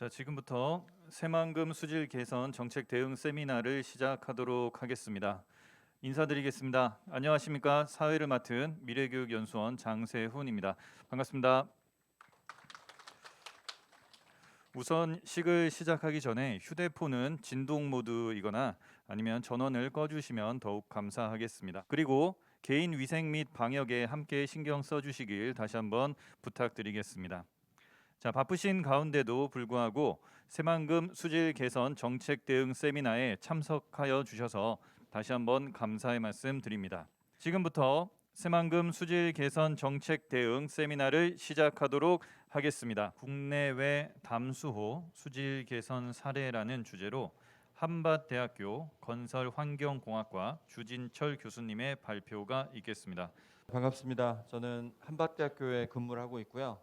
자, 지금부터 새만금 수질 개선 정책 대응 세미나를 시작하도록 하겠습니다. 인사드리겠습니다. 안녕하십니까? 사회를 맡은 미래교육연수원 장세훈입니다. 반갑습니다. 우선 식을 시작하기 전에 휴대폰은 진동 모드이거나 아니면 전원을 꺼주시면 더욱 감사하겠습니다. 그리고 개인 위생 및 방역에 함께 신경 써주시길 다시 한번 부탁드리겠습니다. 자, 바쁘신 가운데도 불구하고 새만금 수질 개선 정책 대응 세미나에 참석하여 주셔서 다시 한번 감사의 말씀 드립니다. 지금부터 새만금 수질 개선 정책 대응 세미나를 시작하도록 하겠습니다. 국내외 담수호 수질 개선 사례라는 주제로 한밭대학교 건설환경공학과 주진철 교수님의 발표가 있겠습니다. 반갑습니다. 저는 한밭대학교에 근무를 하고 있고요.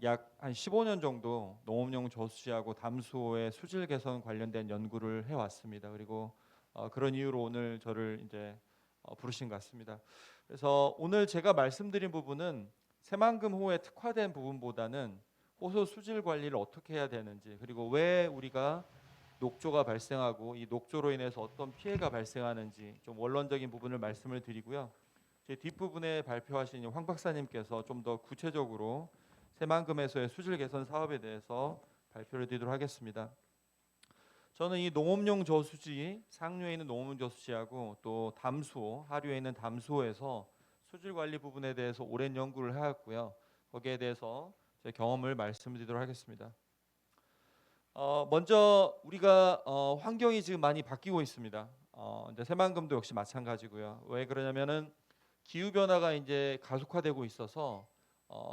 약 한 15년 정도 농업용 저수지하고 담수호의 수질 개선 관련된 연구를 해왔습니다. 그리고 그런 이유로 오늘 저를 이제 부르신 것 같습니다. 그래서 오늘 제가 말씀드린 부분은 새만금호에 특화된 부분보다는 호소 수질 관리를 어떻게 해야 되는지, 그리고 왜 우리가 녹조가 발생하고 이 녹조로 인해서 어떤 피해가 발생하는지 좀 원론적인 부분을 말씀을 드리고요. 제 뒷부분에 발표하신 황 박사님께서 좀 더 구체적으로 새만금에서의 수질 개선 사업에 대해서 발표를 드리도록 하겠습니다. 저는 이 농업용 저수지, 상류에 있는 농업용 저수지하고 또 담수호, 하류에 있는 담수호에서 수질 관리 부분에 대해서 오랜 연구를 해왔고요. 거기에 대해서 제 경험을 말씀드리도록 하겠습니다. 먼저 우리가 환경이 지금 많이 바뀌고 있습니다. 이제 새만금도 역시 마찬가지고요. 왜 그러냐면은 기후 변화가 이제 가속화되고 있어서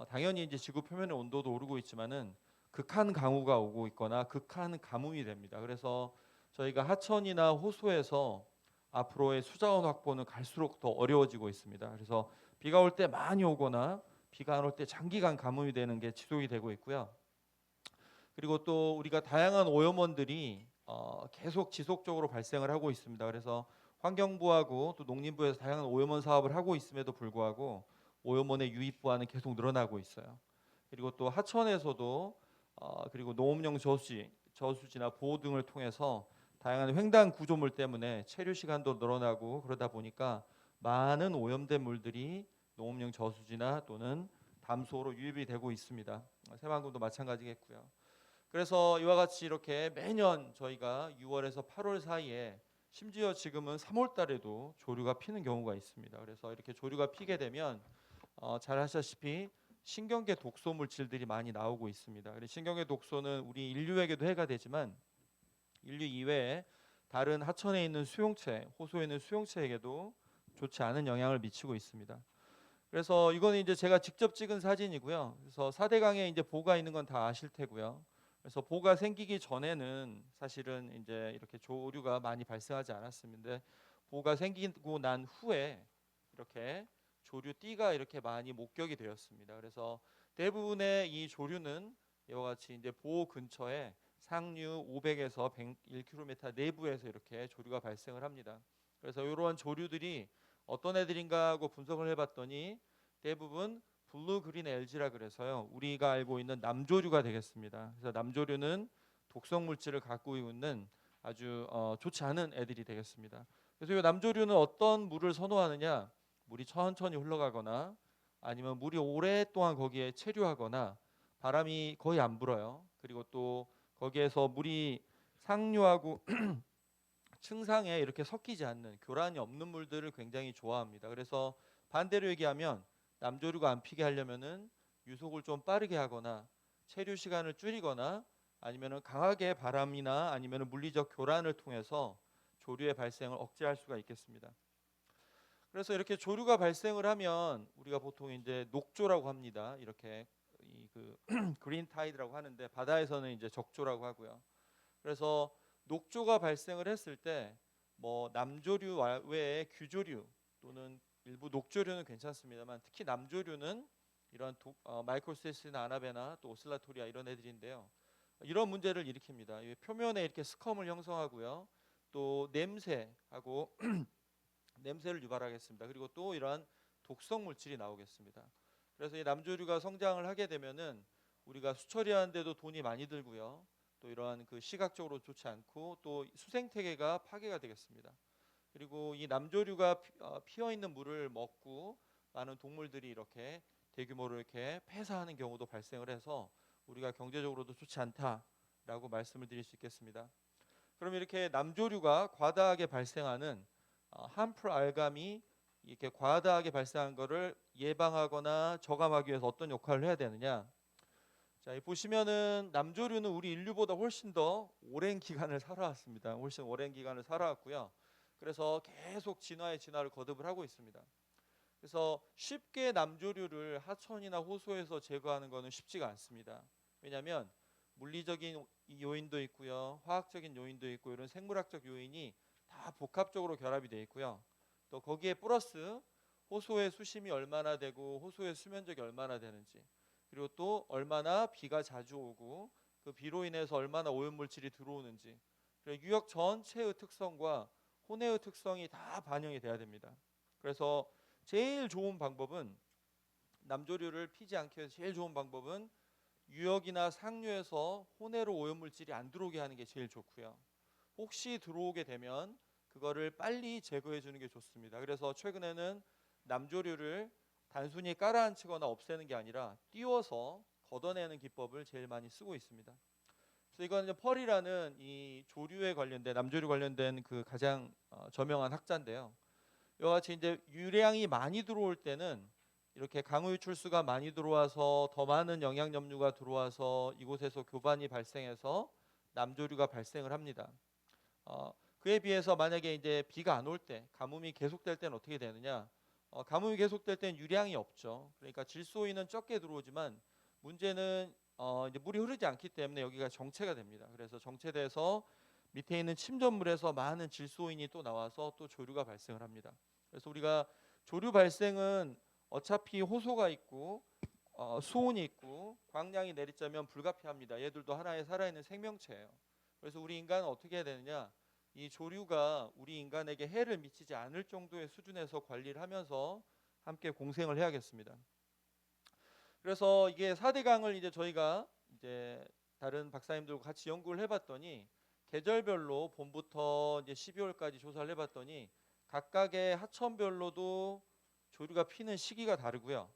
당연히 이제 지구 표면의 온도도 오르고 있지만은 극한 강우가 오고 있거나 극한 가뭄이 됩니다. 그래서 저희가 하천이나 호수에서 앞으로의 수자원 확보는 갈수록 더 어려워지고 있습니다. 그래서 비가 올 때 많이 오거나 비가 안 올 때 장기간 가뭄이 되는 게 지속이 되고 있고요. 그리고 또 우리가 다양한 오염원들이 계속 지속적으로 발생을 하고 있습니다. 그래서 환경부하고 또 농림부에서 다양한 오염원 사업을 하고 있음에도 불구하고 오염원의 유입부하는 계속 늘어나고 있어요. 그리고 또 하천에서도 그리고 농업용 저수지나 보호 등을 통해서 다양한 횡단 구조물 때문에 체류 시간도 늘어나고 그러다 보니까 많은 오염된 물들이 농업용 저수지나 또는 담수호로 유입이 되고 있습니다. 새만금도 마찬가지겠고요. 그래서 이와 같이 이렇게 매년 저희가 6월에서 8월 사이에 심지어 지금은 3월 달에도 조류가 피는 경우가 있습니다. 그래서 이렇게 조류가 피게 되면 잘 아시다시피 신경계 독소 물질들이 많이 나오고 있습니다. 그래서 신경계 독소는 우리 인류에게도 해가 되지만 인류 이외에 다른 하천에 있는 수용체, 호수에 있는 수용체에게도 좋지 않은 영향을 미치고 있습니다. 그래서 이거는 이제 제가 직접 찍은 사진이고요. 그래서 사대강에 이제 보가 있는 건 다 아실 테고요. 그래서 보가 생기기 전에는 사실은 이제 이렇게 조류가 많이 발생하지 않았습니다. 보가 생기고 난 후에 이렇게 조류띠가 이렇게 많이 목격이 되었습니다. 그래서 대부분의 이 조류는 이와 같이 이제 보 근처에 상류 500에서 101km 내부에서 이렇게 조류가 발생을 합니다. 그래서 이러한 조류들이 어떤 애들인가 하고 분석을 해봤더니 대부분 블루 그린 LG라 그래서요. 우리가 알고 있는 남조류가 되겠습니다. 그래서 남조류는 독성 물질을 갖고 있는 아주 좋지 않은 애들이 되겠습니다. 그래서 이 남조류는 어떤 물을 선호하느냐? 물이 천천히 흘러가거나 아니면 물이 오랫동안 거기에 체류하거나 바람이 거의 안 불어요. 그리고 또 거기에서 물이 상류하고 층상에 이렇게 섞이지 않는 교란이 없는 물들을 굉장히 좋아합니다. 그래서 반대로 얘기하면 남조류가 안 피게 하려면은 유속을 좀 빠르게 하거나 체류 시간을 줄이거나 아니면은 강하게 바람이나 아니면은 물리적 교란을 통해서 조류의 발생을 억제할 수가 있겠습니다. 그래서 이렇게 조류가 발생을 하면 우리가 보통 이제 녹조라고 합니다. 이렇게 이그 그린 타이드라고 하는데 바다에서는 이제 적조라고 하고요. 그래서 녹조가 발생을 했을 때 뭐 남조류 외에 규조류 또는 일부 녹조류는 괜찮습니다만 특히 남조류는 이런 마이크로세스나 아나베나 또 오슬라토리아 이런 애들인데요. 이런 문제를 일으킵니다. 표면에 이렇게 스컴을 형성하고요. 또 냄새하고 냄새를 유발하겠습니다. 그리고 또 이러한 독성 물질이 나오겠습니다. 그래서 이 남조류가 성장을 하게 되면은 우리가 수처리하는데도 돈이 많이 들고요. 또 이러한 그 시각적으로 좋지 않고 또 수생태계가 파괴가 되겠습니다. 그리고 이 남조류가 피어 있는 물을 먹고 많은 동물들이 이렇게 대규모로 이렇게 폐사하는 경우도 발생을 해서 우리가 경제적으로도 좋지 않다라고 말씀을 드릴 수 있겠습니다. 그럼 이렇게 남조류가 과다하게 발생하는 harmful 알감이 이렇게 과다하게 발생한 것을 예방하거나 저감하기 위해서 어떤 역할을 해야 되느냐? 자, 보시면은 남조류는 우리 인류보다 훨씬 더 오랜 기간을 살아왔습니다. 훨씬 오랜 기간을 살아왔고요. 그래서 계속 진화의 진화를 거듭을 하고 있습니다. 그래서 쉽게 남조류를 하천이나 호수에서 제거하는 것은 쉽지가 않습니다. 왜냐하면 물리적인 요인도 있고요, 화학적인 요인도 있고 이런 생물학적 요인이 다 복합적으로 결합이 되어 있고요. 또 거기에 플러스 호수의 수심이 얼마나 되고 호수의 수면적이 얼마나 되는지, 그리고 또 얼마나 비가 자주 오고 그 비로 인해서 얼마나 오염물질이 들어오는지, 그리고 유역 전체의 특성과 혼해의 특성이 다 반영이 돼야 됩니다. 그래서 제일 좋은 방법은 남조류를 피지 않기 위해서 제일 좋은 방법은 유역이나 상류에서 혼해로 오염물질이 안 들어오게 하는 게 제일 좋고요. 혹시 들어오게 되면 그거를 빨리 제거해 주는 게 좋습니다. 그래서 최근에는 남조류를 단순히 깔아앉히거나 없애는 게 아니라 띄워서 걷어내는 기법을 제일 많이 쓰고 있습니다. 그래서 이건 이제 펄이라는 이 조류에 관련된 남조류 관련된 그 가장 저명한 학자인데요. 이와 같이 이제 유량이 많이 들어올 때는 이렇게 강우 유출수가 많이 들어와서 더 많은 영양염류가 들어와서 이곳에서 교반이 발생해서 남조류가 발생을 합니다. 그에 비해서 만약에 이제 비가 안 올 때, 가뭄이 계속될 때는 어떻게 되느냐? 가뭄이 계속될 때는 유량이 없죠. 그러니까 질소인은 적게 들어오지만 문제는 이제 물이 흐르지 않기 때문에 여기가 정체가 됩니다. 그래서 정체돼서 밑에 있는 침전물에서 많은 질소인이 또 나와서 또 조류가 발생을 합니다. 그래서 우리가 조류 발생은 어차피 호소가 있고 수온이 있고 광량이 내리자면 불가피합니다. 얘들도 하나의 살아있는 생명체예요. 그래서 우리 인간은 어떻게 해야 되느냐? 이 조류가 우리 인간에게 해를 미치지 않을 정도의 수준에서 관리를 하면서 함께 공생을 해야겠습니다. 그래서 이게 4대강을 이제 저희가 이제 다른 박사님들과 같이 연구를 해봤더니 계절별로 봄부터 이제 12월까지 조사를 해봤더니 각각의 하천별로도 조류가 피는 시기가 다르고요.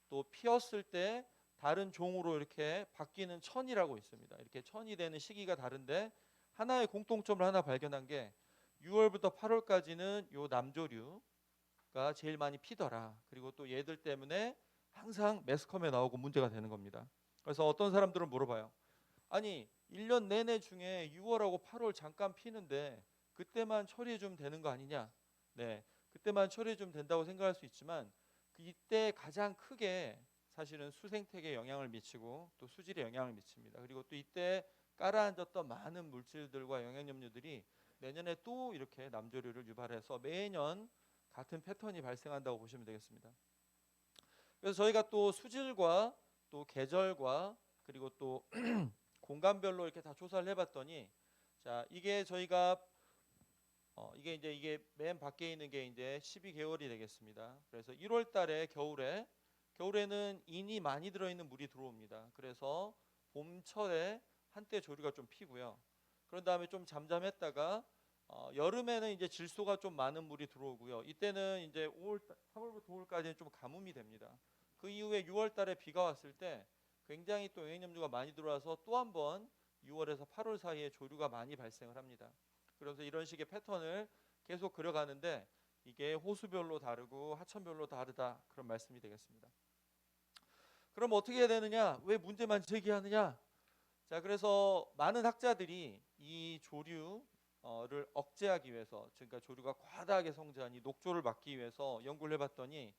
또 피었을 때 다른 종으로 이렇게 바뀌는 천이라고 있습니다. 이렇게 천이 되는 시기가 다른데 하나의 공통점을 하나 발견한 게 6월부터 8월까지는 요 남조류가 제일 많이 피더라. 그리고 또 얘들 때문에 항상 매스컴에 나오고 문제가 되는 겁니다. 그래서 어떤 사람들은 물어봐요. 아니 1년 내내 중에 6월하고 8월 잠깐 피는데 그때만 처리해 주면 되는 거 아니냐? 네, 그때만 처리해 주면 된다고 생각할 수 있지만 이때 가장 크게 사실은 수생태계에 영향을 미치고 또 수질에 영향을 미칩니다. 그리고 또 이때 깔아앉았던 많은 물질들과 영양염류들이 내년에 또 이렇게 남조류를 유발해서 매년 같은 패턴이 발생한다고 보시면 되겠습니다. 그래서 저희가 또 수질과 또 계절과 그리고 또 공간별로 이렇게 다 조사를 해봤더니 자 이게 저희가 이게 맨 밖에 있는 게 이제 12개월이 되겠습니다. 그래서 1월달에 겨울에는 인이 많이 들어있는 물이 들어옵니다. 그래서 봄철에 한때 조류가 좀 피고요. 그런 다음에 좀 잠잠했다가 여름에는 이제 질소가 좀 많은 물이 들어오고요. 이때는 이제 3월부터 5월까지는 좀 가뭄이 됩니다. 그 이후에 6월달에 비가 왔을 때 굉장히 또 영양염류가 많이 들어와서 또 한 번 6월에서 8월 사이에 조류가 많이 발생을 합니다. 그래서 이런 식의 패턴을 계속 그려가는데 이게 호수별로 다르고 하천별로 다르다 그런 말씀이 되겠습니다. 그럼 어떻게 해야 되느냐? 왜 문제만 제기하느냐? 자, 그래서 많은 학자들이 이 조류를 억제하기 위해서, 그러니까 조류가 과다하게 성장하니 녹조를 막기 위해서 연구를 해봤더니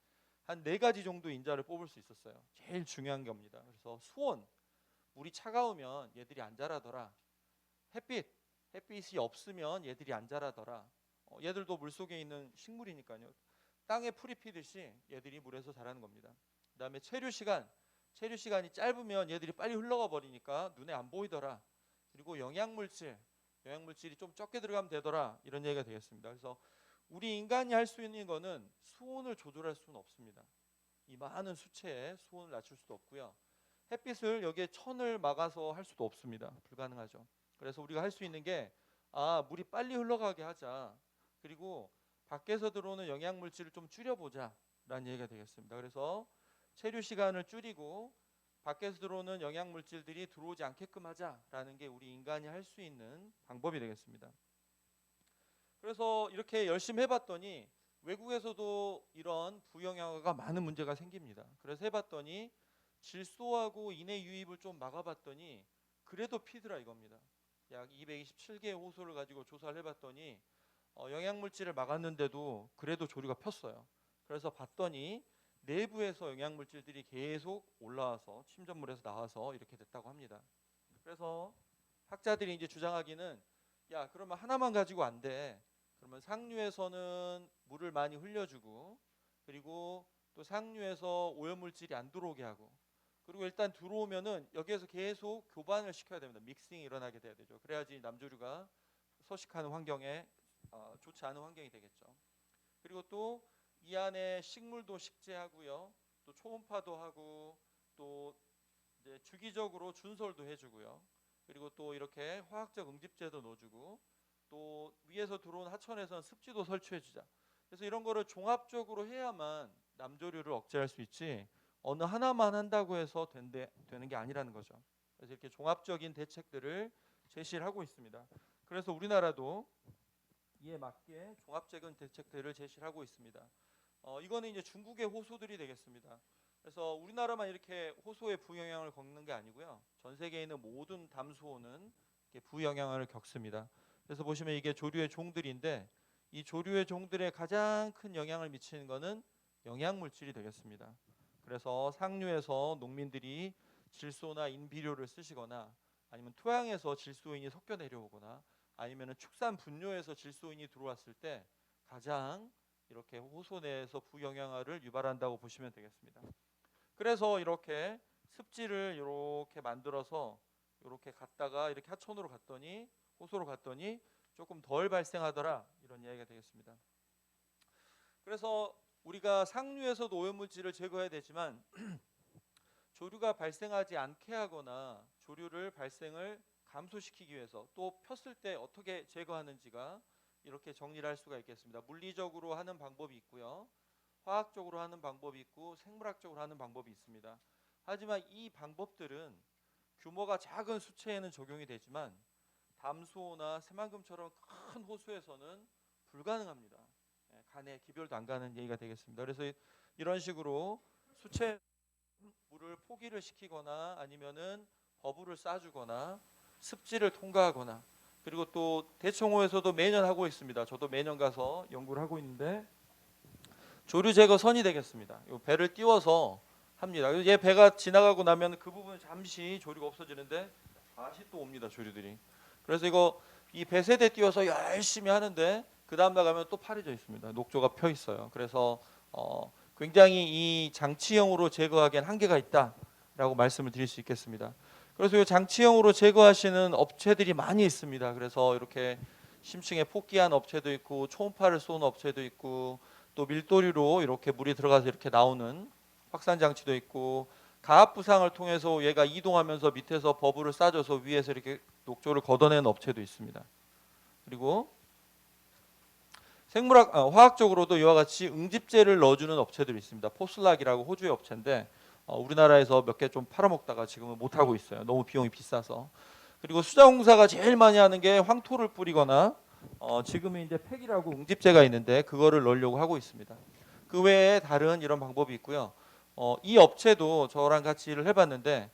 한 4가지 정도 인자를 뽑을 수 있었어요. 제일 중요한 겁니다. 그래서 수온, 물이 차가우면 얘들이 안 자라더라. 햇빛이 없으면 얘들이 안 자라더라. 얘들도 물 속에 있는 식물이니까요. 땅에 풀이 피듯이 얘들이 물에서 자라는 겁니다. 그다음에 체류 시간이 짧으면 얘들이 빨리 흘러가 버리니까 눈에 안 보이더라. 그리고 영양물질이 좀 적게 들어가면 되더라. 이런 얘기가 되겠습니다. 그래서 우리 인간이 할 수 있는 거는 수온을 조절할 수는 없습니다. 이 많은 수체에 수온을 낮출 수도 없고요. 햇빛을 여기에 천을 막아서 할 수도 없습니다. 불가능하죠. 그래서 우리가 할 수 있는 게 물이 빨리 흘러가게 하자. 그리고 밖에서 들어오는 영양 물질을 좀 줄여보자라는 얘기가 되겠습니다. 그래서 체류 시간을 줄이고 밖에서 들어오는 영양 물질들이 들어오지 않게끔 하자라는 게 우리 인간이 할 수 있는 방법이 되겠습니다. 그래서 이렇게 열심히 해봤더니 외국에서도 이런 부영양화가 많은 문제가 생깁니다. 그래서 해봤더니 질소하고 인의 유입을 좀 막아봤더니 그래도 피더라 이겁니다. 약 227개의 호소를 가지고 조사를 해봤더니 영양물질을 막았는데도 그래도 조류가 폈어요. 그래서 봤더니 내부에서 영양물질들이 계속 올라와서 침전물에서 나와서 이렇게 됐다고 합니다. 그래서 학자들이 이제 주장하기는 야 그러면 하나만 가지고 안 돼. 그러면 상류에서는 물을 많이 흘려주고 그리고 또 상류에서 오염물질이 안 들어오게 하고 그리고 일단 들어오면은 여기에서 계속 교반을 시켜야 됩니다. 믹싱이 일어나게 돼야 되죠. 그래야지 남조류가 서식하는 환경에 좋지 않은 환경이 되겠죠. 그리고 또 이 안에 식물도 식재하고요. 또 초음파도 하고 또 이제 주기적으로 준설도 해주고요. 그리고 또 이렇게 화학적 응집제도 넣어주고 또 위에서 들어온 하천에서는 습지도 설치해주자. 그래서 이런 거를 종합적으로 해야만 남조류를 억제할 수 있지 어느 하나만 한다고 해서 되는 게 아니라는 거죠. 그래서 이렇게 종합적인 대책들을 제시를 하고 있습니다. 그래서 우리나라도 이에 맞게 종합적인 대책들을 제시를 하고 있습니다. 이거는 이제 중국의 호소들이 되겠습니다. 그래서 우리나라만 이렇게 호소에 부영향을 겪는 게 아니고요. 전 세계에 있는 모든 담수호는 부영향을 겪습니다. 그래서 보시면 이게 조류의 종들인데 이 조류의 종들의 가장 큰 영향을 미치는 것은 영양물질이 되겠습니다. 그래서 상류에서 농민들이 질소나 인비료를 쓰시거나 아니면 토양에서 질소인이 섞여 내려오거나 아니면 축산 분뇨에서 질소인이 들어왔을 때 가장 이렇게 호소 내에서 부영양화를 유발한다고 보시면 되겠습니다. 그래서 이렇게 습지를 이렇게 만들어서 이렇게 갔다가 이렇게 하천으로 갔더니 호소로 갔더니 조금 덜 발생하더라 이런 이야기가 되겠습니다. 그래서 우리가 상류에서도 오염물질을 제거해야 되지만 조류가 발생하지 않게 하거나 조류를 발생을 감소시키기 위해서 또 폈을 때 어떻게 제거하는지가 이렇게 정리를 할 수가 있겠습니다. 물리적으로 하는 방법이 있고요. 화학적으로 하는 방법이 있고 생물학적으로 하는 방법이 있습니다. 하지만 이 방법들은 규모가 작은 수체에는 적용이 되지만 담수호나 새만금처럼 큰 호수에서는 불가능합니다. 간에 기별도 안 가는 얘기가 되겠습니다. 그래서 이런 식으로 수체 물을 포기를 시키거나 아니면은 버블을 쏴주거나 습지를 통과하거나 그리고 또 대청호에서도 매년 하고 있습니다. 저도 매년 가서 연구를 하고 있는데 조류 제거선이 되겠습니다. 이 배를 띄워서 합니다. 얘 배가 지나가고 나면 그 부분 잠시 조류가 없어지는데 다시 또 옵니다. 조류들이. 그래서 이 배세대 띄워서 열심히 하는데 그 다음 나가면 또 파래져 있습니다. 녹조가 펴 있어요. 그래서 굉장히 이 장치형으로 제거하기엔 한계가 있다라고 말씀을 드릴 수 있겠습니다. 그래서 이 장치형으로 제거하시는 업체들이 많이 있습니다. 그래서 이렇게 심층에 폭기한 업체도 있고 초음파를 쏘는 업체도 있고 또 밀도리로 이렇게 물이 들어가서 이렇게 나오는 확산 장치도 있고 가압 부상을 통해서 얘가 이동하면서 밑에서 버블을 쏴줘서 위에서 이렇게 녹조를 걷어내는 업체도 있습니다. 그리고 화학적으로도 이와 같이 응집제를 넣어주는 업체들이 있습니다. 포슬락이라고 호주의 업체인데 우리나라에서 몇 개 좀 팔아먹다가 지금은 못 하고 있어요. 너무 비용이 비싸서. 그리고 수자공사가 제일 많이 하는 게 황토를 뿌리거나 지금은 이제 팩이라고 응집제가 있는데 그거를 넣으려고 하고 있습니다. 그 외에 다른 이런 방법이 있고요. 이 업체도 저랑 같이 일을 해봤는데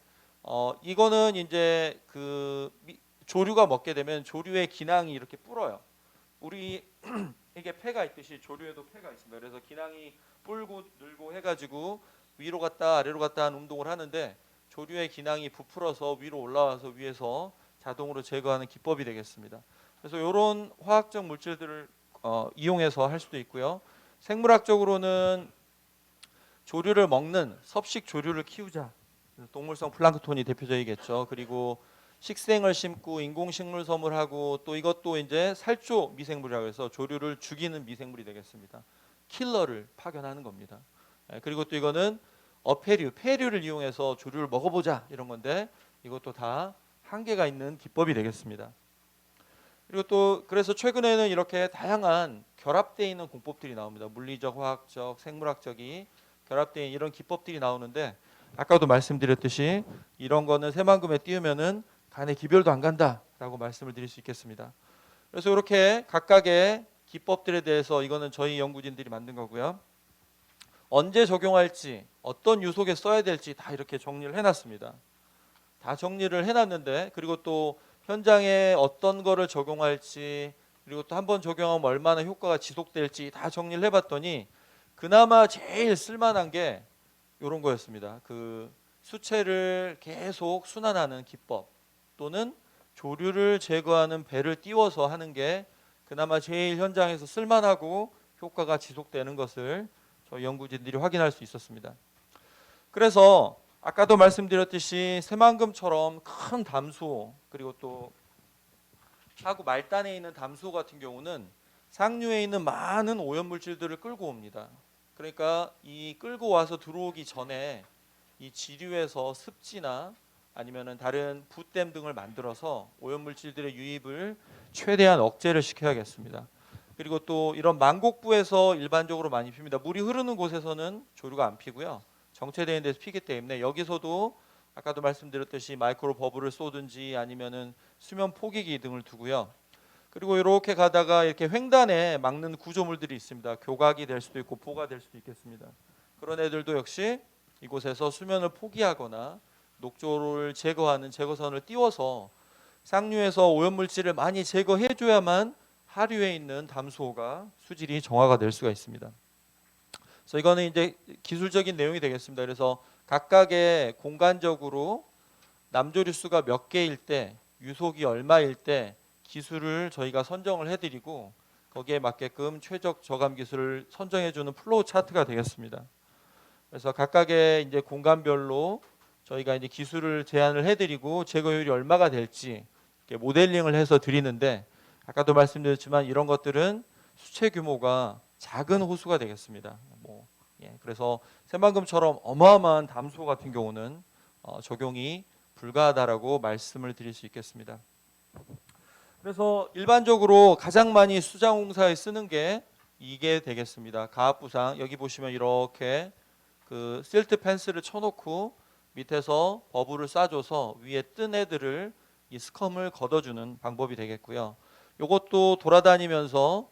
이거는 이제 조류가 먹게 되면 조류의 기낭이 이렇게 불어요. 우리 이게 폐가 있듯이 조류에도 폐가 있습니다. 그래서 기낭이 불고 늘고 해가지고 위로 갔다 아래로 갔다 하는 운동을 하는데 조류의 기낭이 부풀어서 위로 올라와서 위에서 자동으로 제거하는 기법이 되겠습니다. 그래서 이런 화학적 물질들을 이용해서 할 수도 있고요. 생물학적으로는 조류를 먹는 섭식 조류를 키우자. 동물성 플랑크톤이 대표적이겠죠. 그리고 식생을 심고 인공식물 섬을 또 이것도 이제 살조 미생물이라고 해서 조류를 죽이는 미생물이 되겠습니다. 킬러를 파견하는 겁니다. 그리고 또 이거는 어패류, 폐류를 이용해서 조류를 먹어보자 이런 건데 이것도 다 한계가 있는 기법이 되겠습니다. 그리고 또 그래서 최근에는 이렇게 다양한 결합되어 있는 공법들이 나옵니다. 물리적, 화학적, 생물학적이 결합되어 있는 이런 기법들이 나오는데 아까도 말씀드렸듯이 이런 거는 새만금에 띄우면은 간에 기별도 안 간다라고 말씀을 드릴 수 있겠습니다. 그래서 이렇게 각각의 기법들에 대해서 이거는 저희 연구진들이 만든 거고요. 언제 적용할지 어떤 유속에 써야 될지 다 이렇게 정리를 해놨습니다. 다 정리를 해놨는데 그리고 또 현장에 어떤 거를 적용할지 그리고 또 한번 적용하면 얼마나 효과가 지속될지 다 정리를 해봤더니 그나마 제일 쓸만한 게 이런 거였습니다. 그 수체를 계속 순환하는 기법 또는 조류를 제거하는 배를 띄워서 하는 게 그나마 제일 현장에서 쓸만하고 효과가 지속되는 것을 저희 연구진들이 확인할 수 있었습니다. 그래서 아까도 말씀드렸듯이 새만금처럼 큰 담수호 그리고 또 하구 말단에 있는 담수호 같은 경우는 상류에 있는 많은 오염물질들을 끌고 옵니다. 그러니까 이 끌고 와서 들어오기 전에 이 지류에서 습지나 아니면은 다른 붓댐 등을 만들어서 오염물질들의 유입을 최대한 억제를 시켜야겠습니다. 그리고 또 이런 만곡부에서 일반적으로 많이 핍니다. 물이 흐르는 곳에서는 조류가 안 피고요. 정체되어 있는 데서 피기 때문에 여기서도 아까도 말씀드렸듯이 마이크로 버블을 쏘든지 아니면은 수면 포기기 등을 두고요. 그리고 이렇게 가다가 이렇게 횡단에 막는 구조물들이 있습니다. 교각이 될 수도 있고 보가 될 수도 있겠습니다. 그런 애들도 역시 이곳에서 수면을 포기하거나 녹조를 제거하는 제거선을 띄워서 상류에서 오염물질을 많이 제거해줘야만 하류에 있는 담수호가 수질이 정화가 될 수가 있습니다. 그래서 이거는 이제 기술적인 내용이 되겠습니다. 그래서 각각의 공간적으로 남조류 수가 몇 개일 때, 유속이 얼마일 때 기술을 저희가 선정을 해드리고 거기에 맞게끔 최적 저감 기술을 선정해주는 플로우 차트가 되겠습니다. 그래서 각각의 이제 공간별로 저희가 이제 기술을 제안을 해드리고 제거율이 얼마가 될지 이렇게 모델링을 해서 드리는데 아까도 말씀드렸지만 이런 것들은 수체 규모가 작은 호수가 되겠습니다. 그래서 새만금처럼 어마어마한 담수호 같은 경우는 적용이 불가하다라고 말씀을 드릴 수 있겠습니다. 그래서 일반적으로 가장 많이 수자공사에 쓰는 게 이게 되겠습니다. 가압부상 여기 보시면 이렇게 그 실트 펜스를 쳐놓고 밑에서 버블을 쏴줘서 위에 뜬 애들을 이 스컴을 걷어주는 방법이 되겠고요. 이것도 돌아다니면서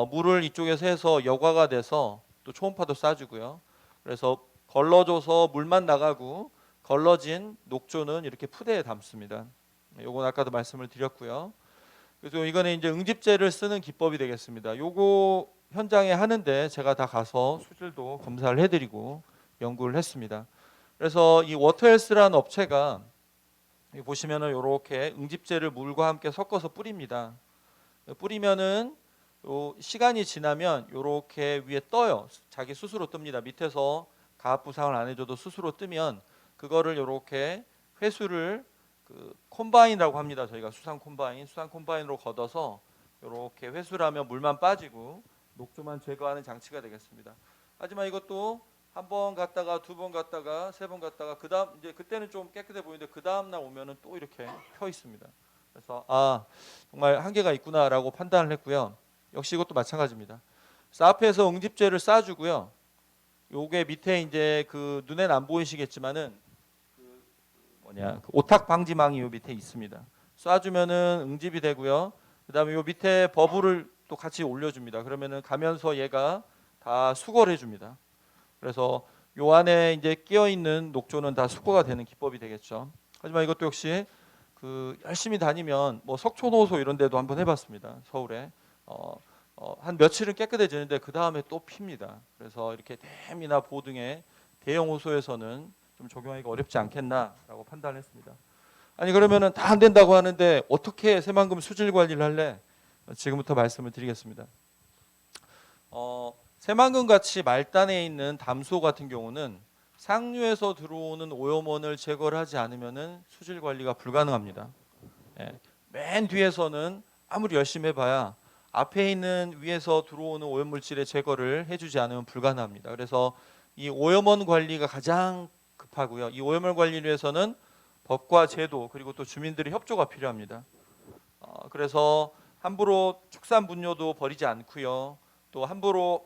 물을 이쪽에서 해서 여과가 돼서 또 초음파도 쏴주고요. 그래서 걸러줘서 물만 나가고 걸러진 녹조는 이렇게 푸대에 담습니다. 요건 아까도 말씀을 드렸고요. 그래서 이거는 이제 응집제를 쓰는 기법이 되겠습니다. 요거 현장에 하는데 제가 다 가서 수질도 검사를 해드리고 연구를 했습니다. 그래서 이 워터헬스라는 업체가 보시면은 이렇게 응집제를 물과 함께 섞어서 뿌립니다. 뿌리면은 시간이 지나면 이렇게 위에 떠요. 자기 스스로 뜹니다. 밑에서 가압 부상을 안 해줘도 스스로 뜨면 그거를 이렇게 회수를 그 콤바인이라고 합니다. 저희가 수산 콤바인으로 걷어서 이렇게 회수를 하면 물만 빠지고 녹조만 제거하는 장치가 되겠습니다. 하지만 이것도 한 번 갔다가 두 번 갔다가 세 번 갔다가 그다음 이제 그때는 좀 깨끗해 보이는데 그 다음 날 오면은 또 이렇게 펴 있습니다. 그래서 정말 한계가 있구나라고 판단을 했고요. 역시 이것도 마찬가지입니다. 그래서 앞에서 응집제를 쏴주고요. 요게 밑에 이제 그 눈에는 안 보이시겠지만은 그 오탁 방지망이 요 밑에 있습니다. 쏴주면은 응집이 되고요. 그다음에 요 밑에 버블을 또 같이 올려줍니다. 그러면은 가면서 얘가 다 수거를 해줍니다. 그래서 요 안에 이제 끼어 있는 녹조는 다 수거가 되는 기법이 되겠죠. 하지만 이것도 역시 그 열심히 다니면 뭐 석촌호소 이런 데도 한번 해봤습니다. 서울에 한 며칠은 깨끗해지는데 그 다음에 또 핍니다. 그래서 이렇게 댐이나 보등의 대형 호소에서는 좀 적용하기가 어렵지 않겠나라고 판단을 했습니다. 아니 그러면은 다 안 된다고 하는데 어떻게 새만금 수질 관리를 할래? 지금부터 말씀을 드리겠습니다. 새만금 같이 말단에 있는 담수호 같은 경우는 상류에서 들어오는 오염원을 제거를 하지 않으면은 수질 관리가 불가능합니다. 맨 뒤에서는 아무리 열심히 해봐야 앞에 있는 위에서 들어오는 오염물질의 제거를 해주지 않으면 불가능합니다. 그래서 이 오염원 관리가 가장 급하고요. 이 오염원 관리를 위해서는 법과 제도 그리고 또 주민들의 협조가 필요합니다. 그래서 함부로 축산 분뇨도 버리지 않고요. 또 함부로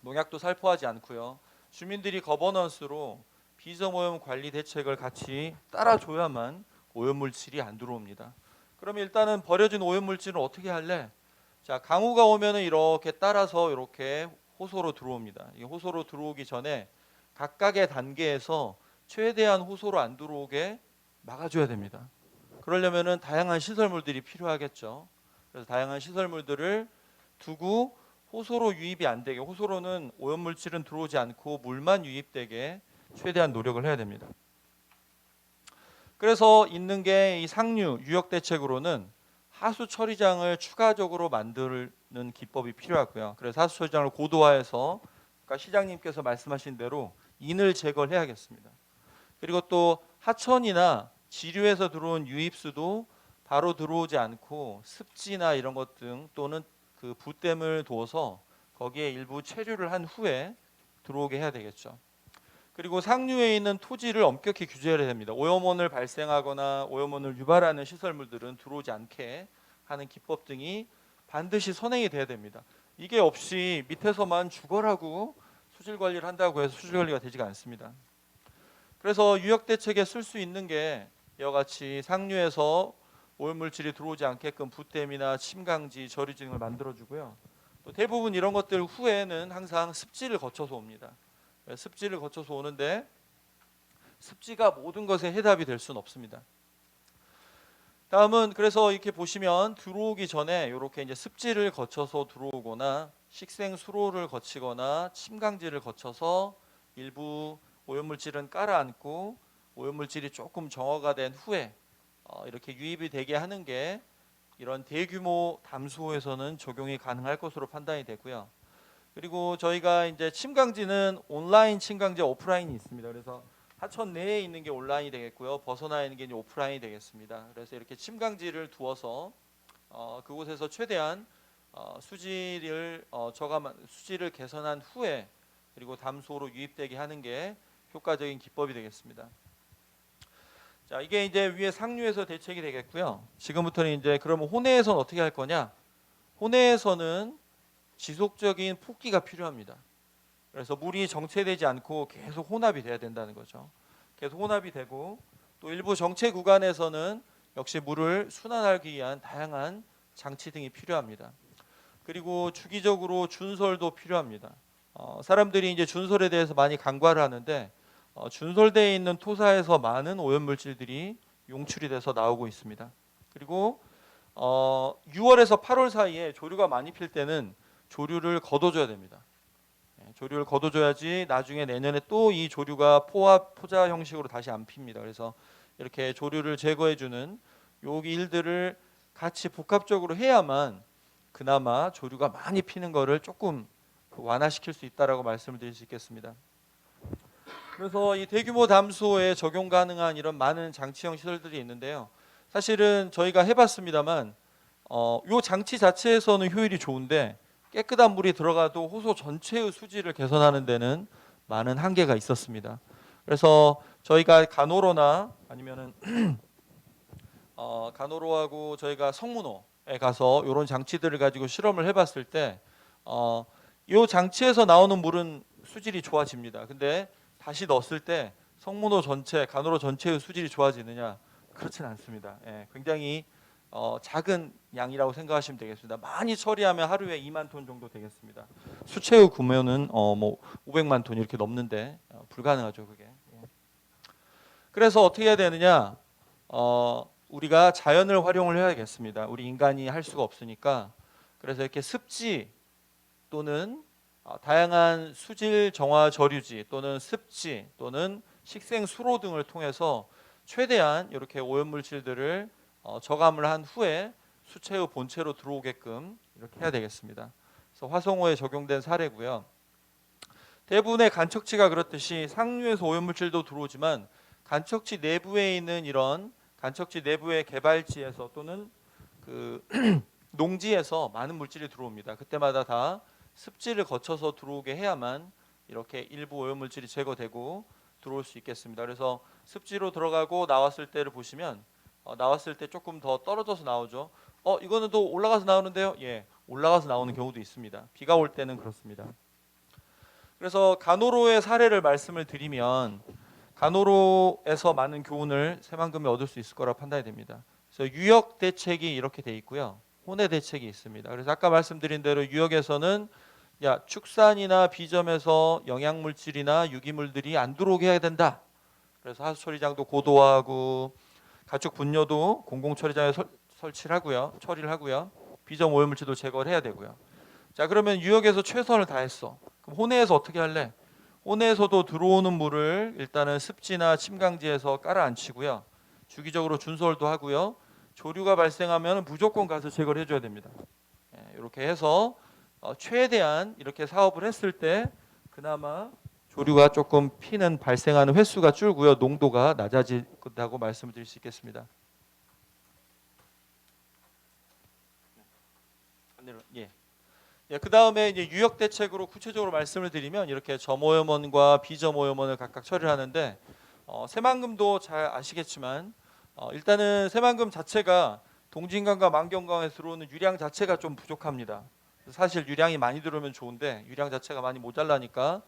농약도 살포하지 않고요. 주민들이 거버넌스로 비정오염 관리 대책을 같이 따라줘야만 오염물질이 안 들어옵니다. 그럼 일단은 버려진 오염물질은 어떻게 할래? 자, 강우가 오면은 이렇게 따라서 이렇게 호소로 들어옵니다. 이 호소로 들어오기 전에 각각의 단계에서 최대한 호소로 안 들어오게 막아줘야 됩니다. 그러려면은 다양한 시설물들이 필요하겠죠. 그래서 다양한 시설물들을 두고 호소로 유입이 안 되게, 호소로는 오염물질은 들어오지 않고 물만 유입되게 최대한 노력을 해야 됩니다. 그래서 있는 게 이 상류 유역 대책으로는 하수 처리장을 추가적으로 만드는 기법이 필요하고요. 그래서 하수 처리장을 고도화해서 아까 시장님께서 말씀하신 대로 인을 제거를 해야겠습니다. 그리고 또 하천이나 지류에서 들어온 유입수도 바로 들어오지 않고 습지나 이런 것 등 또는 그 부댐을 둬서 거기에 일부 체류를 한 후에 들어오게 해야 되겠죠. 그리고 상류에 있는 토지를 엄격히 규제해야 됩니다. 오염원을 발생하거나 오염원을 유발하는 시설물들은 들어오지 않게 하는 기법 등이 반드시 선행이 돼야 됩니다. 이게 없이 밑에서만 죽어라고 수질 관리를 한다고 해서 수질 관리가 되지가 않습니다. 그래서 유역 대책에 쓸 수 있는 게 이와 같이 상류에서 오염물질이 들어오지 않게끔 부댐이나 침강지, 저류지 등을 만들어주고요. 또 대부분 이런 것들 후에는 항상 습지를 거쳐서 옵니다. 습지를 거쳐서 오는데 습지가 모든 것의 해답이 될 수는 없습니다. 다음은 그래서 이렇게 보시면 들어오기 전에 이렇게 이제 습지를 거쳐서 들어오거나 식생 수로를 거치거나 침강지를 거쳐서 일부 오염물질은 깔아앉고 오염물질이 조금 정화가 된 후에 이렇게 유입이 되게 하는 게 이런 대규모 담수호에서는 적용이 가능할 것으로 판단이 되고요. 그리고 저희가 이제 침강지는 온라인 침강지, 오프라인이 있습니다. 그래서 하천 내에 있는 게 온라인이 되겠고요. 벗어나 있는 게 이제 오프라인이 되겠습니다. 그래서 이렇게 침강지를 두어서 그곳에서 최대한 수질을 수질을 개선한 후에 그리고 담수호로 유입되게 하는 게 효과적인 기법이 되겠습니다. 자, 이게 이제 위에 상류에서 대책이 되겠고요. 지금부터는 이제 그러면 혼해에서는 어떻게 할 거냐? 혼해에서는 지속적인 폭기가 필요합니다. 그래서 물이 정체되지 않고 계속 혼합이 돼야 된다는 거죠. 계속 혼합이 되고 또 일부 정체 구간에서는 역시 물을 순환하기 위한 다양한 장치 등이 필요합니다. 그리고 주기적으로 준설도 필요합니다. 사람들이 이제 준설에 대해서 많이 간과를 하는데 준설대에 있는 토사에서 많은 오염물질들이 용출이 돼서 나오고 있습니다. 그리고 6월에서 8월 사이에 조류가 많이 필 때는 조류를 걷어줘야 됩니다. 조류를 걷어줘야지 나중에 내년에 또 이 조류가 포자 형식으로 다시 안 핍니다. 그래서 이렇게 조류를 제거해주는 여기 일들을 같이 복합적으로 해야만 그나마 조류가 많이 피는 거를 조금 완화시킬 수 있다라고 말씀을 드릴 수 있겠습니다. 그래서 이 대규모 담수호에 적용 가능한 이런 많은 장치형 시설들이 있는데요. 사실은 저희가 해봤습니다만 이 장치 자체에서는 효율이 좋은데 깨끗한 물이 들어가도 호소 전체의 수질을 개선하는 데는 많은 한계가 있었습니다. 그래서 저희가 간호로나 아니면은 간호로하고 저희가 성문호에 가서 이런 장치들을 가지고 실험을 해봤을 때 이 장치에서 나오는 물은 수질이 좋아집니다. 근데 다시 넣었을 때 성문호 전체, 간호로 전체의 수질이 좋아지느냐? 그렇진 않습니다. 굉장히 작은 양이라고 생각하시면 되겠습니다. 많이 처리하면 하루에 2만 톤 정도 되겠습니다. 수체의 구매는 뭐 500만 톤 이렇게 넘는데 불가능하죠, 그게. 그래서 어떻게 해야 되느냐? 우리가 자연을 활용을 해야겠습니다. 우리 인간이 할 수가 없으니까. 그래서 이렇게 습지 또는 다양한 수질 정화 저류지 또는 습지 또는 식생 수로 등을 통해서 최대한 이렇게 오염물질들을 저감을 한 후에 수체의 본체로 들어오게끔 이렇게 해야 되겠습니다. 그래서 화성호에 적용된 사례고요. 대부분의 간척지가 그렇듯이 상류에서 오염물질도 들어오지만 간척지 내부에 있는 이런 간척지 내부의 개발지에서 또는 그 농지에서 많은 물질이 들어옵니다. 그때마다 다 습지를 거쳐서 들어오게 해야만 이렇게 일부 오염물질이 제거되고 들어올 수 있겠습니다. 그래서 습지로 들어가고 나왔을 때를 보시면 나왔을 때 조금 더 떨어져서 나오죠. 이거는 또 올라가서 나오는데요. 예, 올라가서 나오는 경우도 있습니다. 비가 올 때는 그렇습니다. 그래서 간호로의 사례를 말씀을 드리면 간호로에서 많은 교훈을 새만금에 얻을 수 있을 거라 판단이 됩니다. 그래서 유역 대책이 이렇게 돼 있고요. 혼외 대책이 있습니다. 그래서 아까 말씀드린 대로 유역에서는 축산이나 비점에서 영양물질이나 유기물들이 안 들어오게 해야 된다. 그래서 하수처리장도 고도화하고 가축 분뇨도 공공처리장에 설치를 하고요. 처리를 하고요. 비점 오염물질도 제거를 해야 되고요. 자, 그러면 유역에서 최선을 다했어. 그럼 혼외에서 어떻게 할래? 혼외에서도 들어오는 물을 일단은 습지나 침강지에서 깔아앉히고요. 주기적으로 준설도 하고요. 조류가 발생하면 무조건 가서 제거를 해줘야 됩니다. 이렇게 해서 최대한 이렇게 사업을 했을 때 그나마 조류가 조금 피는 발생하는 횟수가 줄고요. 농도가 낮아진다고 말씀을 드릴 수 있겠습니다. 예. 그 다음에 이제 유역 대책으로 구체적으로 말씀을 드리면 이렇게 점오염원과 비점오염원을 각각 처리를 하는데 새만금도 잘 아시겠지만 일단은 새만금 자체가 동진강과 만경강에 들어오는 유량 자체가 좀 부족합니다. 사실 유량이 많이 들어오면 좋은데 유량 자체가 많이 모자라니까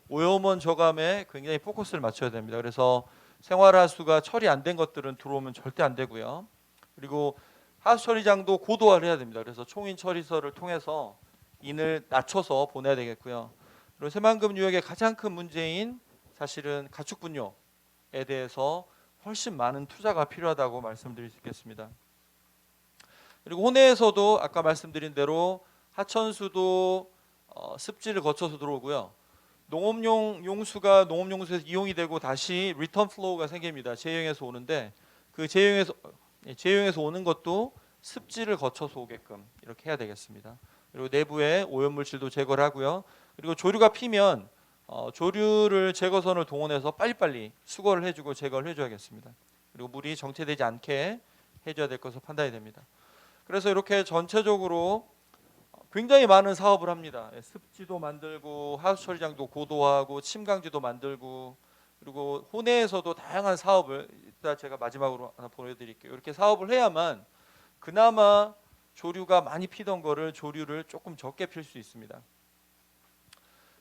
오염원 저감에 굉장히 포커스를 맞춰야 됩니다. 그래서 생활하수가 처리 안 된 것들은 들어오면 절대 안 되고요. 그리고 하수 처리장도 고도화를 해야 됩니다. 그래서 총인 처리소를 통해서 인을 낮춰서 보내야 되겠고요. 그리고 새만금 유역의 가장 큰 문제인 사실은 가축 분뇨에 대해서 훨씬 많은 투자가 필요하다고 말씀드릴 수 있겠습니다. 그리고 혼내에서도 아까 말씀드린 대로 하천수도 습지를 거쳐서 들어오고요. 농업용 용수가 농업용수에서 이용이 되고 다시 리턴 플로우가 생깁니다. 재용에서 오는데 그 재용에서 오는 것도 습지를 거쳐서 오게끔 이렇게 해야 되겠습니다. 그리고 내부에 오염물질도 제거를 하고요. 그리고 조류가 피면 조류를 제거선을 동원해서 빨리빨리 수거를 해주고 제거를 해줘야겠습니다. 그리고 물이 정체되지 않게 해줘야 될 것으로 판단이 됩니다. 그래서 이렇게 전체적으로 굉장히 많은 사업을 합니다. 습지도 만들고 하수처리장도 고도화하고 침강지도 만들고 그리고 혼내에서도 다양한 사업을 이따 제가 마지막으로 하나 보여드릴게요. 이렇게 사업을 해야만 그나마 조류가 많이 피던 거를 조류를 조금 적게 필 수 있습니다.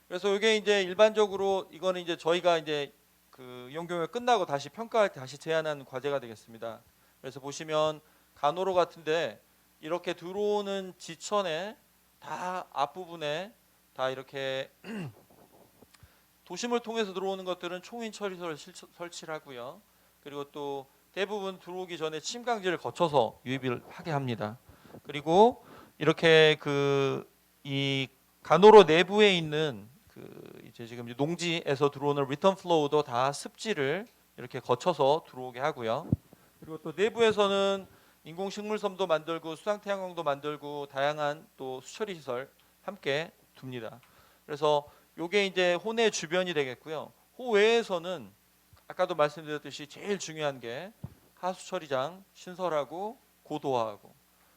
그래서 이게 이제 일반적으로 이거는 이제 저희가 이제 그 이용경영 끝나고 다시 평가할 때 다시 제안한 과제가 되겠습니다. 그래서 보시면 간호로 같은데 이렇게 들어오는 지천에 다 앞부분에 다 이렇게 도심을 통해서 들어오는 것들은 총인 처리소를 설치를 하고요. 그리고 또 대부분 들어오기 전에 침강지를 거쳐서 유입을 하게 합니다. 그리고 이렇게 이 간호로 내부에 있는 이제 지금 농지에서 들어오는 리턴 플로우도 다 습지를 이렇게 거쳐서 들어오게 하고요. 그리고 또 내부에서는 인공식물섬도 만들고 수상태양광도 만들고 다양한 또 수처리 시설 함께 둡니다. 그래서 요게 이제 호내 주변이 되겠고요. 호외에서는 아까도 말씀드렸듯이 제일 중요한 게 하수처리장 신설하고 고도화하고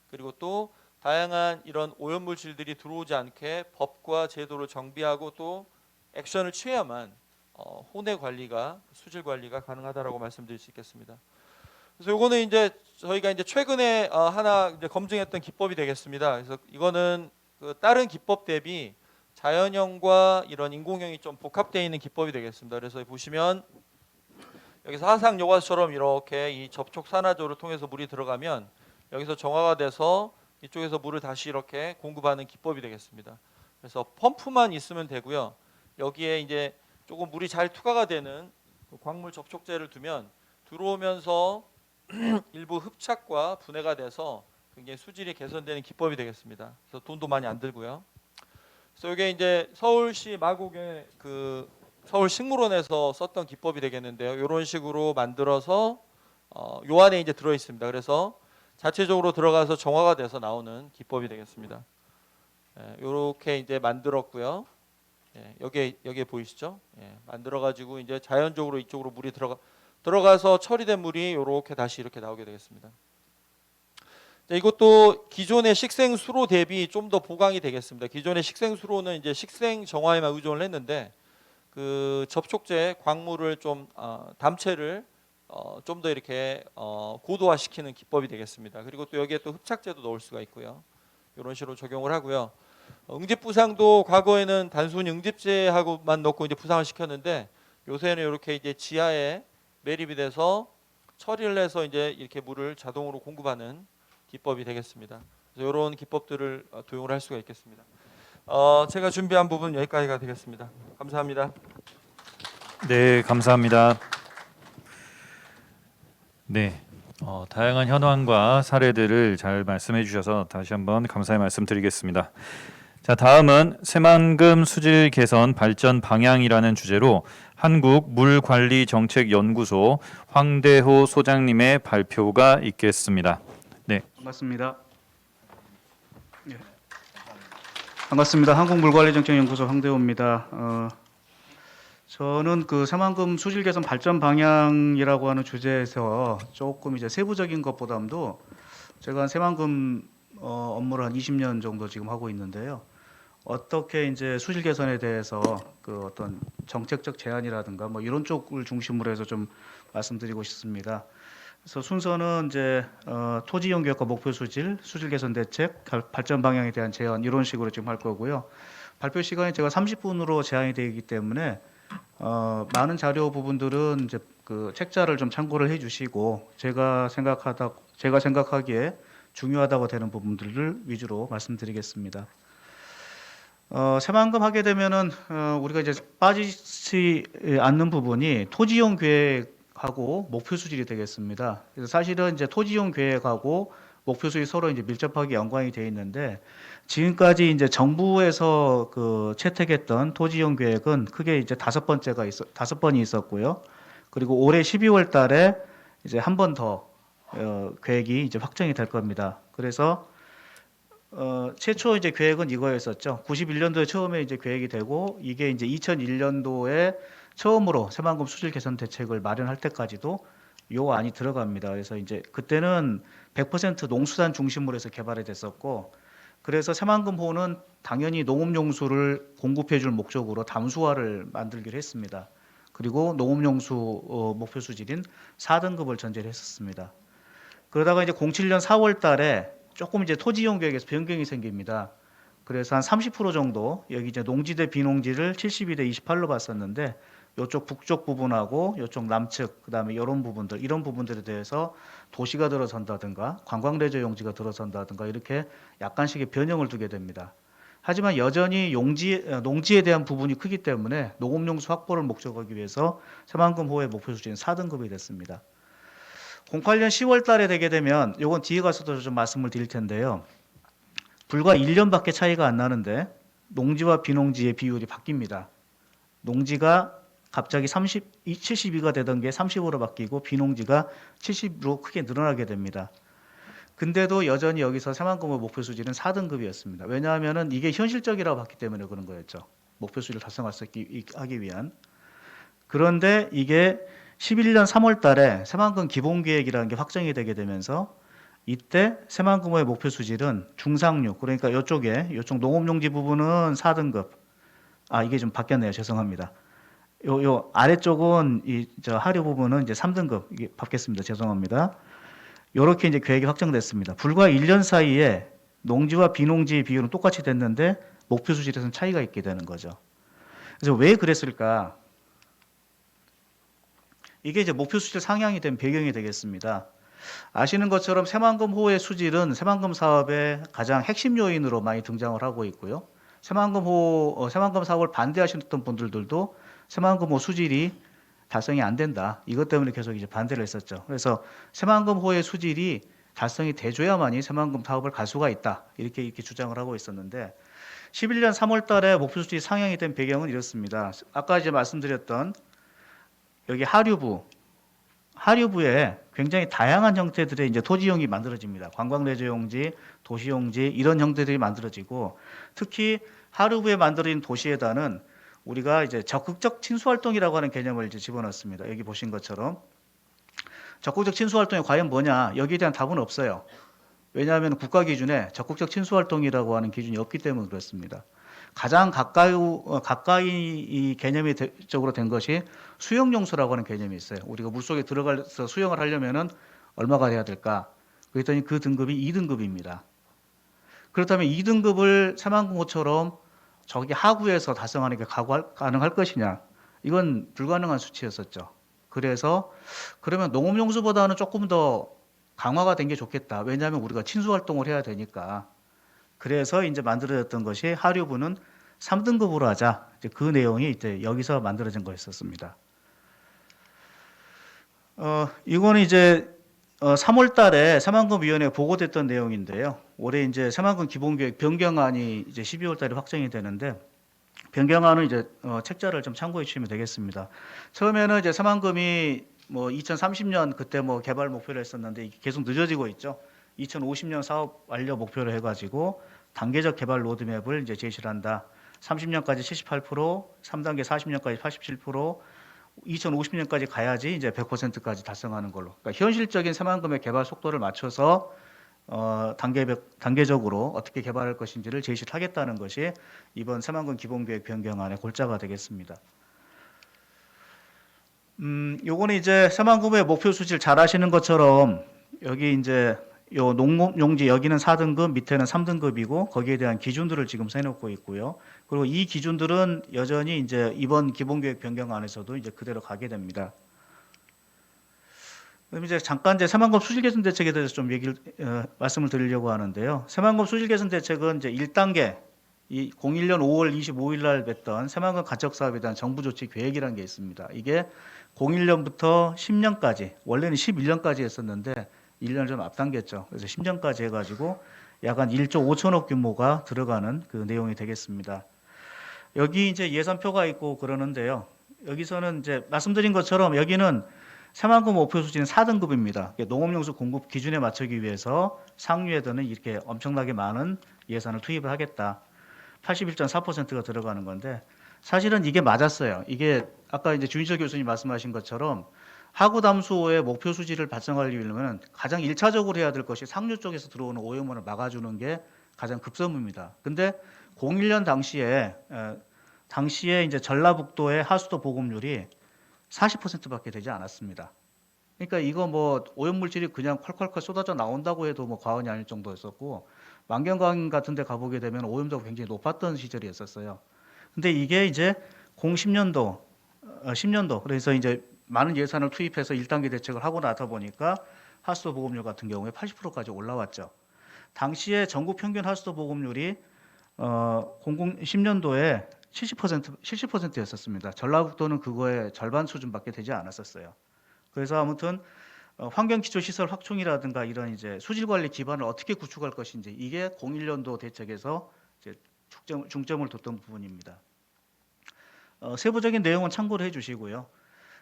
그리고 또 다양한 이런 오염물질들이 들어오지 않게 법과 제도를 정비하고 또 액션을 취해야만 호내 관리가 수질 관리가 가능하다라고 말씀드릴 수 있겠습니다. 그래서 요거는 이제 저희가 이제 최근에 하나 이제 검증했던 기법이 되겠습니다. 그래서 이거는 다른 기법 대비 자연형과 이런 인공형이 좀 복합되어 있는 기법이 되겠습니다. 그래서 보시면 여기서 하상 요과수처럼 이렇게 이 접촉 산화조를 통해서 물이 들어가면 여기서 정화가 돼서 이쪽에서 물을 다시 이렇게 공급하는 기법이 되겠습니다. 그래서 펌프만 있으면 되고요. 여기에 이제 조금 물이 잘 투과가 되는 광물 접촉제를 두면 들어오면서 일부 흡착과 분해가 돼서 굉장히 수질이 개선되는 기법이 되겠습니다. 그래서 돈도 많이 안 들고요. 그래서 이게 이제 서울시 마곡의 서울식물원에서 썼던 기법이 되겠는데요. 이런 식으로 만들어서 요 안에 이제 들어 있습니다. 그래서 자체적으로 들어가서 정화가 돼서 나오는 기법이 되겠습니다. 이렇게 이제 만들었고요. 여기에 보이시죠? 만들어 가지고 이제 자연적으로 이쪽으로 물이 들어가서 처리된 물이 이렇게 다시 이렇게 나오게 되겠습니다. 이것도 기존의 식생수로 대비 좀 더 보강이 되겠습니다. 기존의 식생수로는 이제 식생 정화에만 의존을 했는데 그 접촉제 광물을 좀 담체를 좀 더 이렇게 고도화시키는 기법이 되겠습니다. 그리고 또 여기에 또 흡착제도 넣을 수가 있고요. 이런 식으로 적용을 하고요. 응집 부상도 과거에는 단순히 응집제하고만 넣고 이제 부상을 시켰는데 요새는 이렇게 이제 지하에 매립이 돼서 처리를 해서 이제 이렇게 물을 자동으로 공급하는 기법이 되겠습니다. 그래서 이런 기법들을 도용을 할 수가 있겠습니다. 제가 준비한 부분 여기까지가 되겠습니다. 감사합니다. 네, 감사합니다. 네, 다양한 현황과 사례들을 잘 말씀해 주셔서 다시 한번 감사의 말씀 드리겠습니다. 자, 다음은 새만금 수질 개선 발전 방향이라는 주제로 한국물관리정책연구소 황대호 소장님의 발표가 있겠습니다. 네, 반갑습니다. 예. 반갑습니다. 한국물관리정책연구소 황대호입니다. 저는 그 새만금 수질 개선 발전 방향이라고 하는 주제에서 조금 이제 세부적인 것보다도 제가 새만금 업무를 한 20년 정도 지금 하고 있는데요. 어떻게 이제 수질 개선에 대해서 그 어떤 정책적 제안이라든가 뭐 이런 쪽을 중심으로 해서 좀 말씀드리고 싶습니다. 그래서 순서는 이제 토지 이용 계획과 목표 수질, 수질 개선 대책, 발전 방향에 대한 제안 이런 식으로 지금 할 거고요. 발표 시간이 제가 30분으로 제한이 되어 있기 때문에 많은 자료 부분들은 이제 그 책자를 좀 참고를 해주시고 제가 생각하기에 중요하다고 되는 부분들을 위주로 말씀드리겠습니다. 새만금 하게 되면은 우리가 이제 빠지지 않는 부분이 토지 이용 계획하고 목표 수질이 되겠습니다. 그래서 사실은 이제 토지 이용 계획하고 목표 수질이 서로 이제 밀접하게 연관이 되어 있는데 지금까지 이제 정부에서 그 채택했던 토지 이용 계획은 크게 이제 다섯 번이 있었고요. 그리고 올해 12월 달에 이제 한 번 더 계획이 이제 확정이 될 겁니다. 그래서 최초 이제 계획은 이거였었죠. 91년도에 처음에 이제 계획이 되고 이게 이제 2001년도에 처음으로 새만금 수질 개선 대책을 마련할 때까지도 요 안이 들어갑니다. 그래서 이제 그때는 100% 농수산 중심으로 해서 개발이 됐었고 그래서 새만금호는 당연히 농업용수를 공급해 줄 목적으로 담수화를 만들기로 했습니다. 그리고 농업용수 목표 수질인 4등급을 전제를 했었습니다. 그러다가 이제 07년 4월 달에 조금 이제 토지 이용 계획에서 변경이 생깁니다. 그래서 한 30% 정도 여기 이제 농지 대 비농지를 72대 28로 봤었는데 이쪽 북쪽 부분하고 이쪽 남측 그다음에 이런 부분들에 대해서 도시가 들어선다든가 관광 레저 용지가 들어선다든가 이렇게 약간씩의 변형을 두게 됩니다. 하지만 여전히 농지에 대한 부분이 크기 때문에 농업용수 확보를 목적하기 위해서 새만금호의 목표 수준은 4등급이 됐습니다. 08년 10월 달에 되게 되면 이건 뒤에 가서도 좀 말씀을 드릴 텐데요. 불과 1년밖에 차이가 안 나는데 농지와 비농지의 비율이 바뀝니다. 농지가 갑자기 72가 되던 게 30으로 바뀌고 비농지가 70으로 크게 늘어나게 됩니다. 근데도 여전히 여기서 새만금의 목표 수질은 4등급이었습니다. 왜냐하면 이게 현실적이라고 봤기 때문에 그런 거였죠. 목표 수질을 달성하기 위한. 그런데 이게 11년 3월 달에 새만금 기본계획이라는 게 확정이 되게 되면서 이때 새만금호의 목표 수질은 중상류, 그러니까 이쪽 농업용지 부분은 4등급. 이게 좀 바뀌었네요. 죄송합니다. 요 아래쪽은 저 하류 부분은 이제 3등급 이게 바뀌었습니다. 죄송합니다. 요렇게 이제 계획이 확정됐습니다. 불과 1년 사이에 농지와 비농지 비율은 똑같이 됐는데 목표 수질에서는 차이가 있게 되는 거죠. 그래서 왜 그랬을까? 이게 이제 목표 수질 상향이 된 배경이 되겠습니다. 아시는 것처럼 새만금호의 수질은 새만금 사업의 가장 핵심 요인으로 많이 등장을 하고 있고요. 새만금 사업을 반대하셨던 분들도 새만금호 수질이 달성이 안 된다. 이것 때문에 계속 이제 반대를 했었죠. 그래서 새만금호의 수질이 달성이 돼줘야만이 새만금 사업을 갈 수가 있다. 이렇게 주장을 하고 있었는데 11년 3월 달에 목표 수질이 상향이 된 배경은 이렇습니다. 아까 이제 말씀드렸던 여기 하류부에 굉장히 다양한 형태들의 이제 토지용이 만들어집니다. 관광 레저 용지, 도시 용지 이런 형태들이 만들어지고 특히 하류부에 만들어진 도시에다는 우리가 이제 적극적 친수 활동이라고 하는 개념을 이제 집어넣습니다. 여기 보신 것처럼 적극적 친수 활동이 과연 뭐냐? 여기에 대한 답은 없어요. 왜냐하면 국가 기준에 적극적 친수 활동이라고 하는 기준이 없기 때문에 그렇습니다. 가장 가까이 이 개념이 적으로 된 것이 수영용수라고 하는 개념이 있어요. 우리가 물속에 들어가서 수영을 하려면은 얼마가 돼야 될까? 그랬더니 그 등급이 2등급입니다. 그렇다면 2등급을 새만금호처럼 저기 하구에서 달성하는 게 가능할 것이냐? 이건 불가능한 수치였었죠. 그래서 그러면 농업용수보다는 조금 더 강화가 된 게 좋겠다. 왜냐하면 우리가 친수 활동을 해야 되니까. 그래서 이제 만들어졌던 것이 하류부는 3등급으로 하자. 이제 그 내용이 이제 여기서 만들어진 거였었습니다. 이거는 이제 3월 달에 새만금위원회에 보고됐던 내용인데요. 올해 이제 새만금 기본계획 변경안이 이제 12월 달에 확정이 되는데 변경안은 이제 책자를 좀 참고해 주시면 되겠습니다. 처음에는 이제 새만금이 뭐 2030년 그때 뭐 개발 목표를 했었는데 이게 계속 늦어지고 있죠. 2050년 사업 완료 목표로 해가지고 단계적 개발 로드맵을 이제 제시를 한다. 30년까지 78%, 3단계 40년까지 87%, 2050년까지 가야지 이제 100%까지 달성하는 걸로. 그러니까 현실적인 새만금의 개발 속도를 맞춰서 단계적으로 어떻게 개발할 것인지를 제시를 하겠다는 것이 이번 새만금 기본계획 변경안의 골자가 되겠습니다. 요거는 이제 새만금의 목표 수치를 잘 아시는 것처럼 여기 이제 요 농업용지 여기는 4등급, 밑에는 3등급이고 거기에 대한 기준들을 지금 세놓고 있고요. 그리고 이 기준들은 여전히 이제 이번 기본계획 변경안에서도 이제 그대로 가게 됩니다. 그럼 이제 잠깐 이제 새만금 수질 개선 대책에 대해서 좀 말씀을 드리려고 하는데요. 새만금 수질 개선 대책은 이제 1단계 이 01년 5월 25일 날 맺던 새만금 간척 사업에 대한 정부 조치 계획이라는 게 있습니다. 이게 01년부터 10년까지 원래는 11년까지 했었는데 1년을 좀 앞당겼죠. 그래서 10년까지 해가지고 약 한 1조 5천억 규모가 들어가는 그 내용이 되겠습니다. 여기 이제 예산표가 있고 그러는데요. 여기서는 이제 말씀드린 것처럼 여기는 새만금 목표 수치는 4등급입니다. 농업용수 공급 기준에 맞추기 위해서 상류에서는 이렇게 엄청나게 많은 예산을 투입을 하겠다. 81.4%가 들어가는 건데 사실은 이게 맞았어요. 이게 아까 이제 주인철 교수님 말씀하신 것처럼 하구 담수호의 목표 수지를 발생하려면 가장 1차적으로 해야 될 것이 상류 쪽에서 들어오는 오염원을 막아주는 게 가장 급선무입니다. 근데 01년 당시에 이제 전라북도의 하수도 보급률이 40%밖에 되지 않았습니다. 그러니까 이거 뭐 오염물질이 그냥 콸콸콸 쏟아져 나온다고 해도 뭐 과언이 아닐 정도였었고 만경강 같은 데 가보게 되면 오염도가 굉장히 높았던 시절이었었어요. 근데 이게 이제 10년도 그래서 이제 많은 예산을 투입해서 1단계 대책을 하고 나서 보니까 하수도 보급률 같은 경우에 80%까지 올라왔죠. 당시에 전국 평균 하수도 보급률이 10년도에 70%였었습니다. 전라북도는 그거의 절반 수준밖에 되지 않았었어요. 그래서 아무튼 환경기초시설 확충이라든가 이런 이제 수질관리 기반을 어떻게 구축할 것인지 이게 01년도 대책에서 이제 중점을 뒀던 부분입니다. 세부적인 내용은 참고를 해주시고요.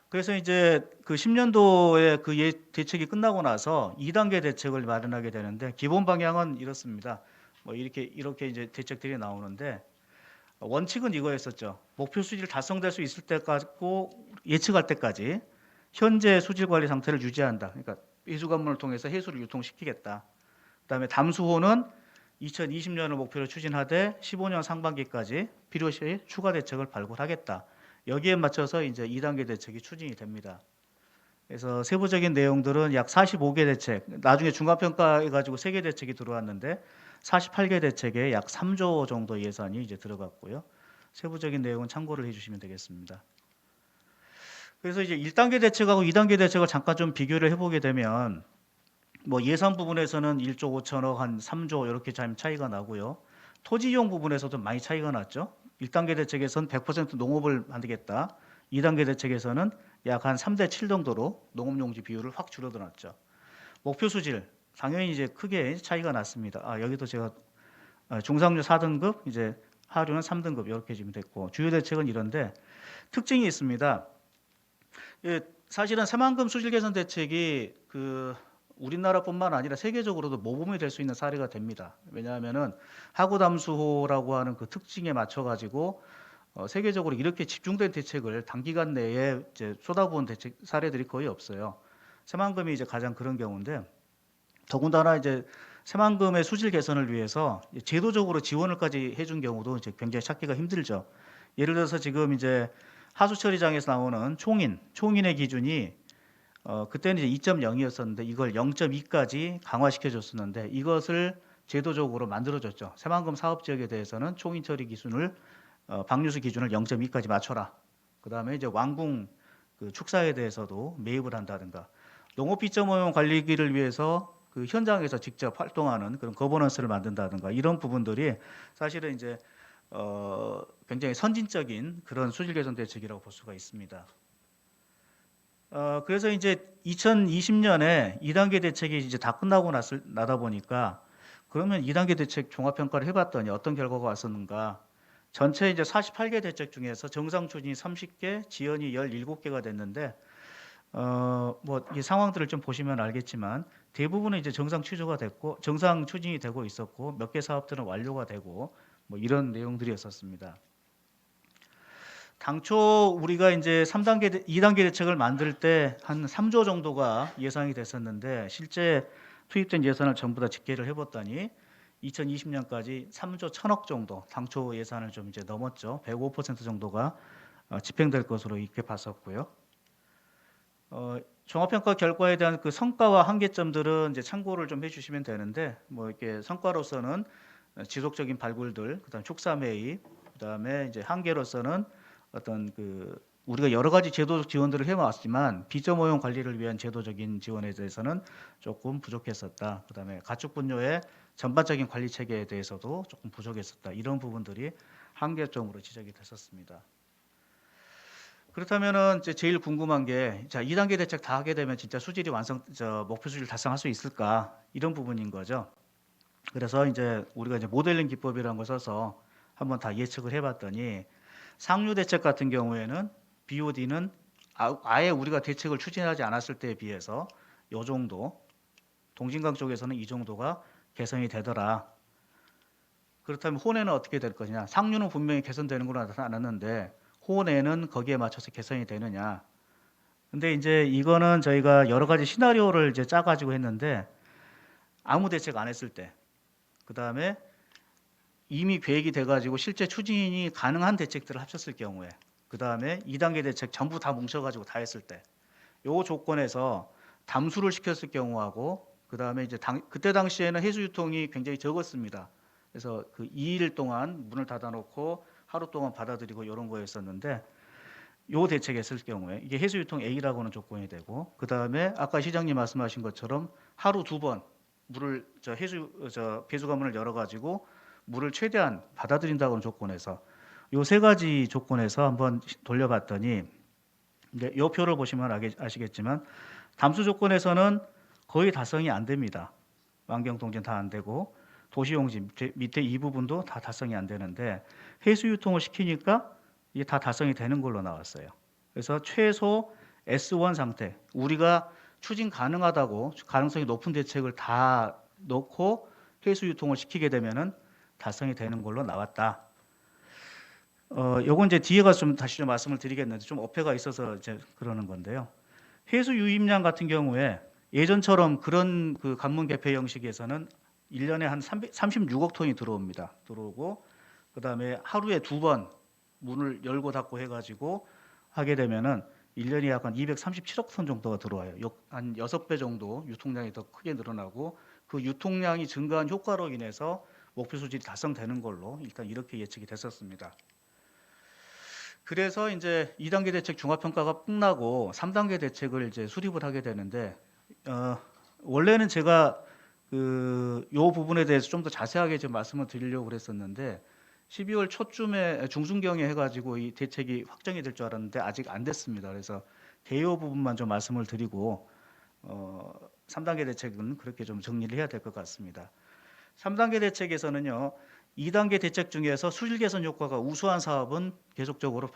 그래서 이제 그 10년도에 그 대책이 끝나고 나서 2단계 대책을 마련하게 되는데 기본 방향은 이렇습니다. 뭐 이렇게 이제 대책들이 나오는데 원칙은 이거였었죠. 목표 수질 달성될 수 있을 때까지 예측할 때까지 현재 수질 관리 상태를 유지한다. 그러니까 배수관문을 통해서 해수를 유통시키겠다. 그다음에 담수호는 2020년을 목표로 추진하되 15년 상반기까지 필요시 추가 대책을 발굴하겠다. 여기에 맞춰서 이제 2단계 대책이 추진이 됩니다. 그래서 세부적인 내용들은 약 45개 대책, 나중에 중간평가해 가지고 3개 대책이 들어왔는데 48개 대책에 약 3조 정도 예산이 이제 들어갔고요. 세부적인 내용은 참고를 해주시면 되겠습니다. 그래서 이제 1단계 대책하고 2단계 대책을 잠깐 좀 비교를 해보게 되면 뭐 예산 부분에서는 1조 5천억 한 3조 이렇게 좀 차이가 나고요. 토지 이용 부분에서도 많이 차이가 났죠. 1단계 대책에서는 100% 농업을 만들겠다. 2단계 대책에서는 약 한 3대 7 정도로 농업용지 비율을 확 줄어들었죠. 목표 수질 당연히 이제 크게 차이가 났습니다. 여기도 제가 중상류 4등급, 이제 하류는 3등급 이렇게 지금 됐고 주요 대책은 이런데 특징이 있습니다. 사실은 새만금 수질 개선 대책이 우리나라뿐만 아니라 세계적으로도 모범이 될 수 있는 사례가 됩니다. 왜냐하면은 하구 담수호라고 하는 그 특징에 맞춰 가지고 세계적으로 이렇게 집중된 대책을 단기간 내에 이제 쏟아부은 대책 사례들이 거의 없어요. 새만금이 이제 가장 그런 경우인데 더군다나 이제 새만금의 수질 개선을 위해서 제도적으로 지원을까지 해준 경우도 이제 굉장히 찾기가 힘들죠. 예를 들어서 지금 이제 하수처리장에서 나오는 총인의 기준이 그때는 이제 2.0이었었는데 이걸 0.2까지 강화시켜 줬었는데 이것을 제도적으로 만들어줬죠. 새만금 사업 지역에 대해서는 총인 처리 기준을 방류수 기준을 0.2까지 맞춰라. 그다음에 이제 왕궁 그 축사에 대해서도 매입을 한다든가 농업 비점 오염 관리기를 위해서 그 현장에서 직접 활동하는 그런 거버넌스를 만든다든가 이런 부분들이 사실은 이제 굉장히 선진적인 그런 수질 개선 대책이라고 볼 수가 있습니다. 그래서 이제 2020년에 2단계 대책이 이제 다 끝나고 나다 보니까 그러면 2단계 대책 종합평가를 해봤더니 어떤 결과가 왔었는가? 전체 이제 48개 대책 중에서 정상 추진이 30개, 지연이 17개가 됐는데 뭐 이 상황들을 좀 보시면 알겠지만 대부분은 이제 정상 취조가 됐고 정상 추진이 되고 있었고 몇 개 사업들은 완료가 되고 뭐 이런 내용들이었었습니다. 당초 우리가 이제 2단계 대책을 만들 때 한 3조 정도가 예상이 됐었는데 실제 투입된 예산을 전부 다 집계를 해봤더니 2020년까지 3조 1천억 정도 당초 예산을 좀 이제 넘었죠. 105% 정도가 집행될 것으로 이렇게 봤었고요. 종합평가 결과에 대한 그 성과와 한계점들은 이제 참고를 좀 해주시면 되는데 뭐 이렇게 성과로서는 지속적인 발굴들, 그다음 축사 매입, 그다음에 이제 한계로서는 어떤 그 우리가 여러 가지 제도적 지원들을 해왔지만 비점 오염 관리를 위한 제도적인 지원에 대해서는 조금 부족했었다. 그다음에 가축 분뇨의 전반적인 관리 체계에 대해서도 조금 부족했었다. 이런 부분들이 한계점으로 지적이 됐었습니다. 그렇다면은 이제 제일 궁금한 게, 자, 2단계 대책 다 하게 되면 진짜 수질이 목표 수질 달성할 수 있을까? 이런 부분인 거죠. 그래서 이제 우리가 이제 모델링 기법이라는 걸 써서 한번 다 예측을 해봤더니 상류 대책 같은 경우에는 BOD는 아예 우리가 대책을 추진하지 않았을 때에 비해서 요 정도, 동진강 쪽에서는 이 정도가 개선이 되더라. 그렇다면 호내는 어떻게 될 것이냐? 상류는 분명히 개선되는 걸로 나타났는데 호내는 거기에 맞춰서 개선이 되느냐? 근데 이제 이거는 저희가 여러 가지 시나리오를 이제 짜가지고 했는데 아무 대책 안 했을 때, 그 다음에 이미 계획이 돼가지고 실제 추진이 가능한 대책들을 합쳤을 경우에, 그 다음에 2단계 대책 전부 다 뭉쳐가지고 다 했을 때, 요 조건에서 담수를 시켰을 경우하고, 그 다음에 이제 그때 당시에는 해수 유통이 굉장히 적었습니다. 그래서 그 2일 동안 문을 닫아놓고 하루 동안 받아들이고 이런 거였었는데, 요 대책했을 경우에 이게 해수 유통 A라고는 조건이 되고, 그 다음에 아까 시장님 말씀하신 것처럼 하루 2번 물을 배수관문을 열어가지고 물을 최대한 받아들인다고는 조건에서 요 세 가지 조건에서 한번 돌려봤더니 이제 요 표를 보시면 아시겠지만 담수 조건에서는 거의 달성이 안 됩니다. 완경동진 다 안 되고 도시용지 밑에 이 부분도 다 달성이 안 되는데 해수 유통을 시키니까 이게 다 달성이 되는 걸로 나왔어요. 그래서 최소 S1 상태, 우리가 추진 가능하다고 가능성이 높은 대책을 다 넣고 해수 유통을 시키게 되면은 달성이 되는 걸로 나왔다. 요건 이제 뒤에 가서 좀 다시 좀 말씀을 드리겠는데 좀 어폐가 있어서 이제 그러는 건데요. 해수 유입량 같은 경우에 예전처럼 그런 그 관문 개폐 형식에서는 1년에 한 36억 톤이 들어오고 그다음에 하루에 2번 문을 열고 닫고 해가지고 하게 되면은 1년에 약간 237억 톤 정도가 들어와요. 한 6배 정도 유통량이 더 크게 늘어나고 그 유통량이 증가한 효과로 인해서 목표 수질이 달성되는 걸로 일단 이렇게 예측이 됐었습니다. 그래서 이제 2단계 대책 종합평가가 끝나고 3단계 대책을 이제 수립을 하게 되는데 원래는 제가 요 부분에 대해서 좀 더 자세하게 좀 말씀을 드리려고 그랬었는데 12월 초쯤에 중순경에 해가지고 이 대책이 확정이 될 줄 알았는데 아직 안 됐습니다. 그래서 대요 부분만 좀 말씀을 드리고 3단계 대책은 그렇게 좀 정리를 해야 될 것 같습니다. 3단계 대책에서는요, 2단계 대책 중에서 수질 개선 효과가 우수한 사업은 계속적으로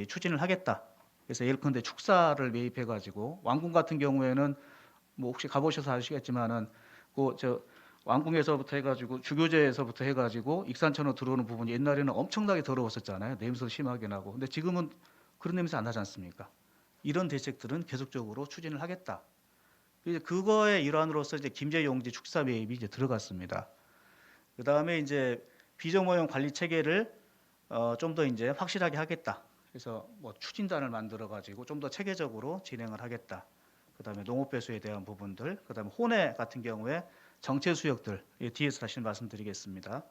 추진을 하겠다. 그래서 예컨대 축사를 매입해가지고 왕궁 같은 경우에는 뭐 혹시 가보셔서 아시겠지만은 왕궁에서부터 해가지고 주교제에서부터 해가지고 익산천으로 들어오는 부분이 옛날에는 엄청나게 더러웠었잖아요. 냄새도 심하게 나고. 근데 지금은 그런 냄새 안 나지 않습니까? 이런 대책들은 계속적으로 추진을 하겠다. 이제 그거의 일환으로서 이제 김제용지 축사 매입이 이제 들어갔습니다. 그 다음에 이제 비정모형 관리 체계를 좀 더 이제 확실하게 하겠다. 그래서 뭐 추진단을 만들어 가지고 좀 더 체계적으로 진행을 하겠다. 그다음에 농업 배수에 대한 부분들, 그다음에 혼해 같은 경우에 정체 수역들 뒤에서 다시 말씀드리겠습니다.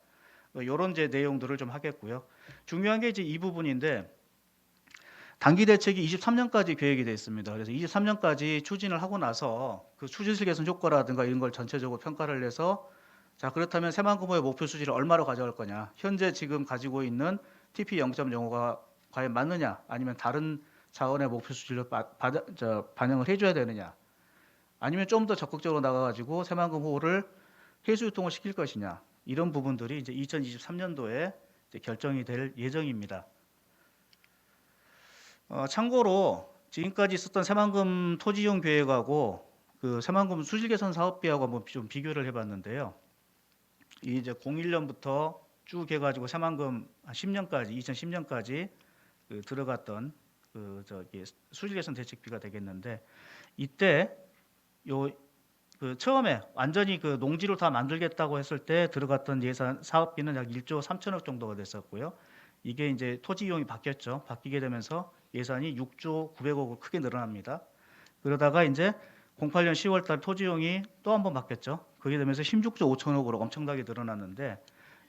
이런 이제 내용들을 좀 하겠고요. 중요한 게 이제 이 부분인데 단기 대책이 23년까지 계획이 돼 있습니다. 그래서 23년까지 추진을 하고 나서 그 추진실 개선 효과라든가 이런 걸 전체적으로 평가를 해서 자 그렇다면 새만금호의 목표 수지를 얼마로 가져갈 거냐? 현재 지금 가지고 있는 TP 0.05가 과연 맞느냐? 아니면 다른 자원의 목표 수지를 반영을 해줘야 되느냐? 아니면 좀 더 적극적으로 나가가지고 새만금호를 해수 유통을 시킬 것이냐? 이런 부분들이 이제 2023년도에 이제 결정이 될 예정입니다. 참고로 지금까지 있었던 새만금 토지이용 계획하고 그 새만금 수질 개선 사업비하고 한번 좀 비교를 해봤는데요. 이 이제 01년부터 쭉 해가지고 새만금 10년까지 2010년까지 그 들어갔던 그 저기 수질 개선 대책비가 되겠는데 이때 요 그 처음에 완전히 그 농지로 다 만들겠다고 했을 때 들어갔던 예산 사업비는 약 1조 3천억 정도가 됐었고요. 이게 이제 토지 이용이 바뀌었죠. 바뀌게 되면서 예산이 6조 900억으로 크게 늘어납니다. 그러다가 이제 08년 10월 달 토지 이용이 또 한 번 바뀌었죠. 그게 되면서 16조 5천억으로 엄청나게 늘어났는데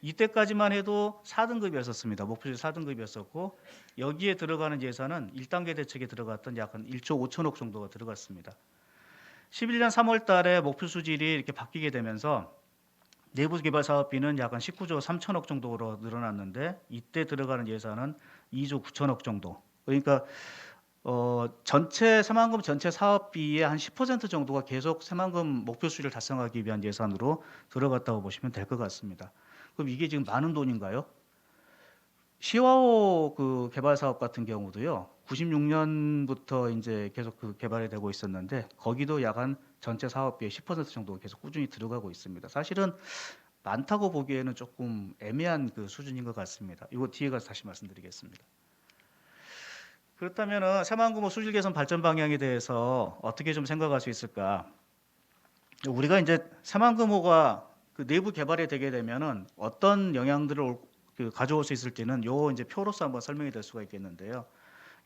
이때까지만 해도 4등급이었습니다. 목표지 4등급이었었고 여기에 들어가는 예산은 1단계 대책에 들어갔던 약 한 1조 5천억 정도가 들어갔습니다. 11년 3월 달에 목표 수질이 이렇게 바뀌게 되면서 내부 개발 사업비는 약 한 19조 3천억 정도로 늘어났는데 이때 들어가는 예산은 2조 9천억 정도. 그러니까 전체 새만금 전체 사업비의 한 10% 정도가 계속 새만금 목표 수준을 달성하기 위한 예산으로 들어갔다고 보시면 될 것 같습니다. 그럼 이게 지금 많은 돈인가요? 시와호 그 개발 사업 같은 경우도요. 96년부터 이제 계속 그 개발이 되고 있었는데 거기도 약 한 전체 사업비의 10% 정도 계속 꾸준히 들어가고 있습니다. 사실은 많다고 보기에는 조금 애매한 그 수준인 것 같습니다. 이거 뒤에 가서 다시 말씀드리겠습니다. 그렇다면은 새만금호 수질 개선 발전 방향에 대해서 어떻게 좀 생각할 수 있을까? 우리가 이제 새만금호가 그 내부 개발이 되게 되면은 어떤 영향들을 가져올 수 있을지는 요 이제 표로서 한번 설명이 될 수가 있겠는데요.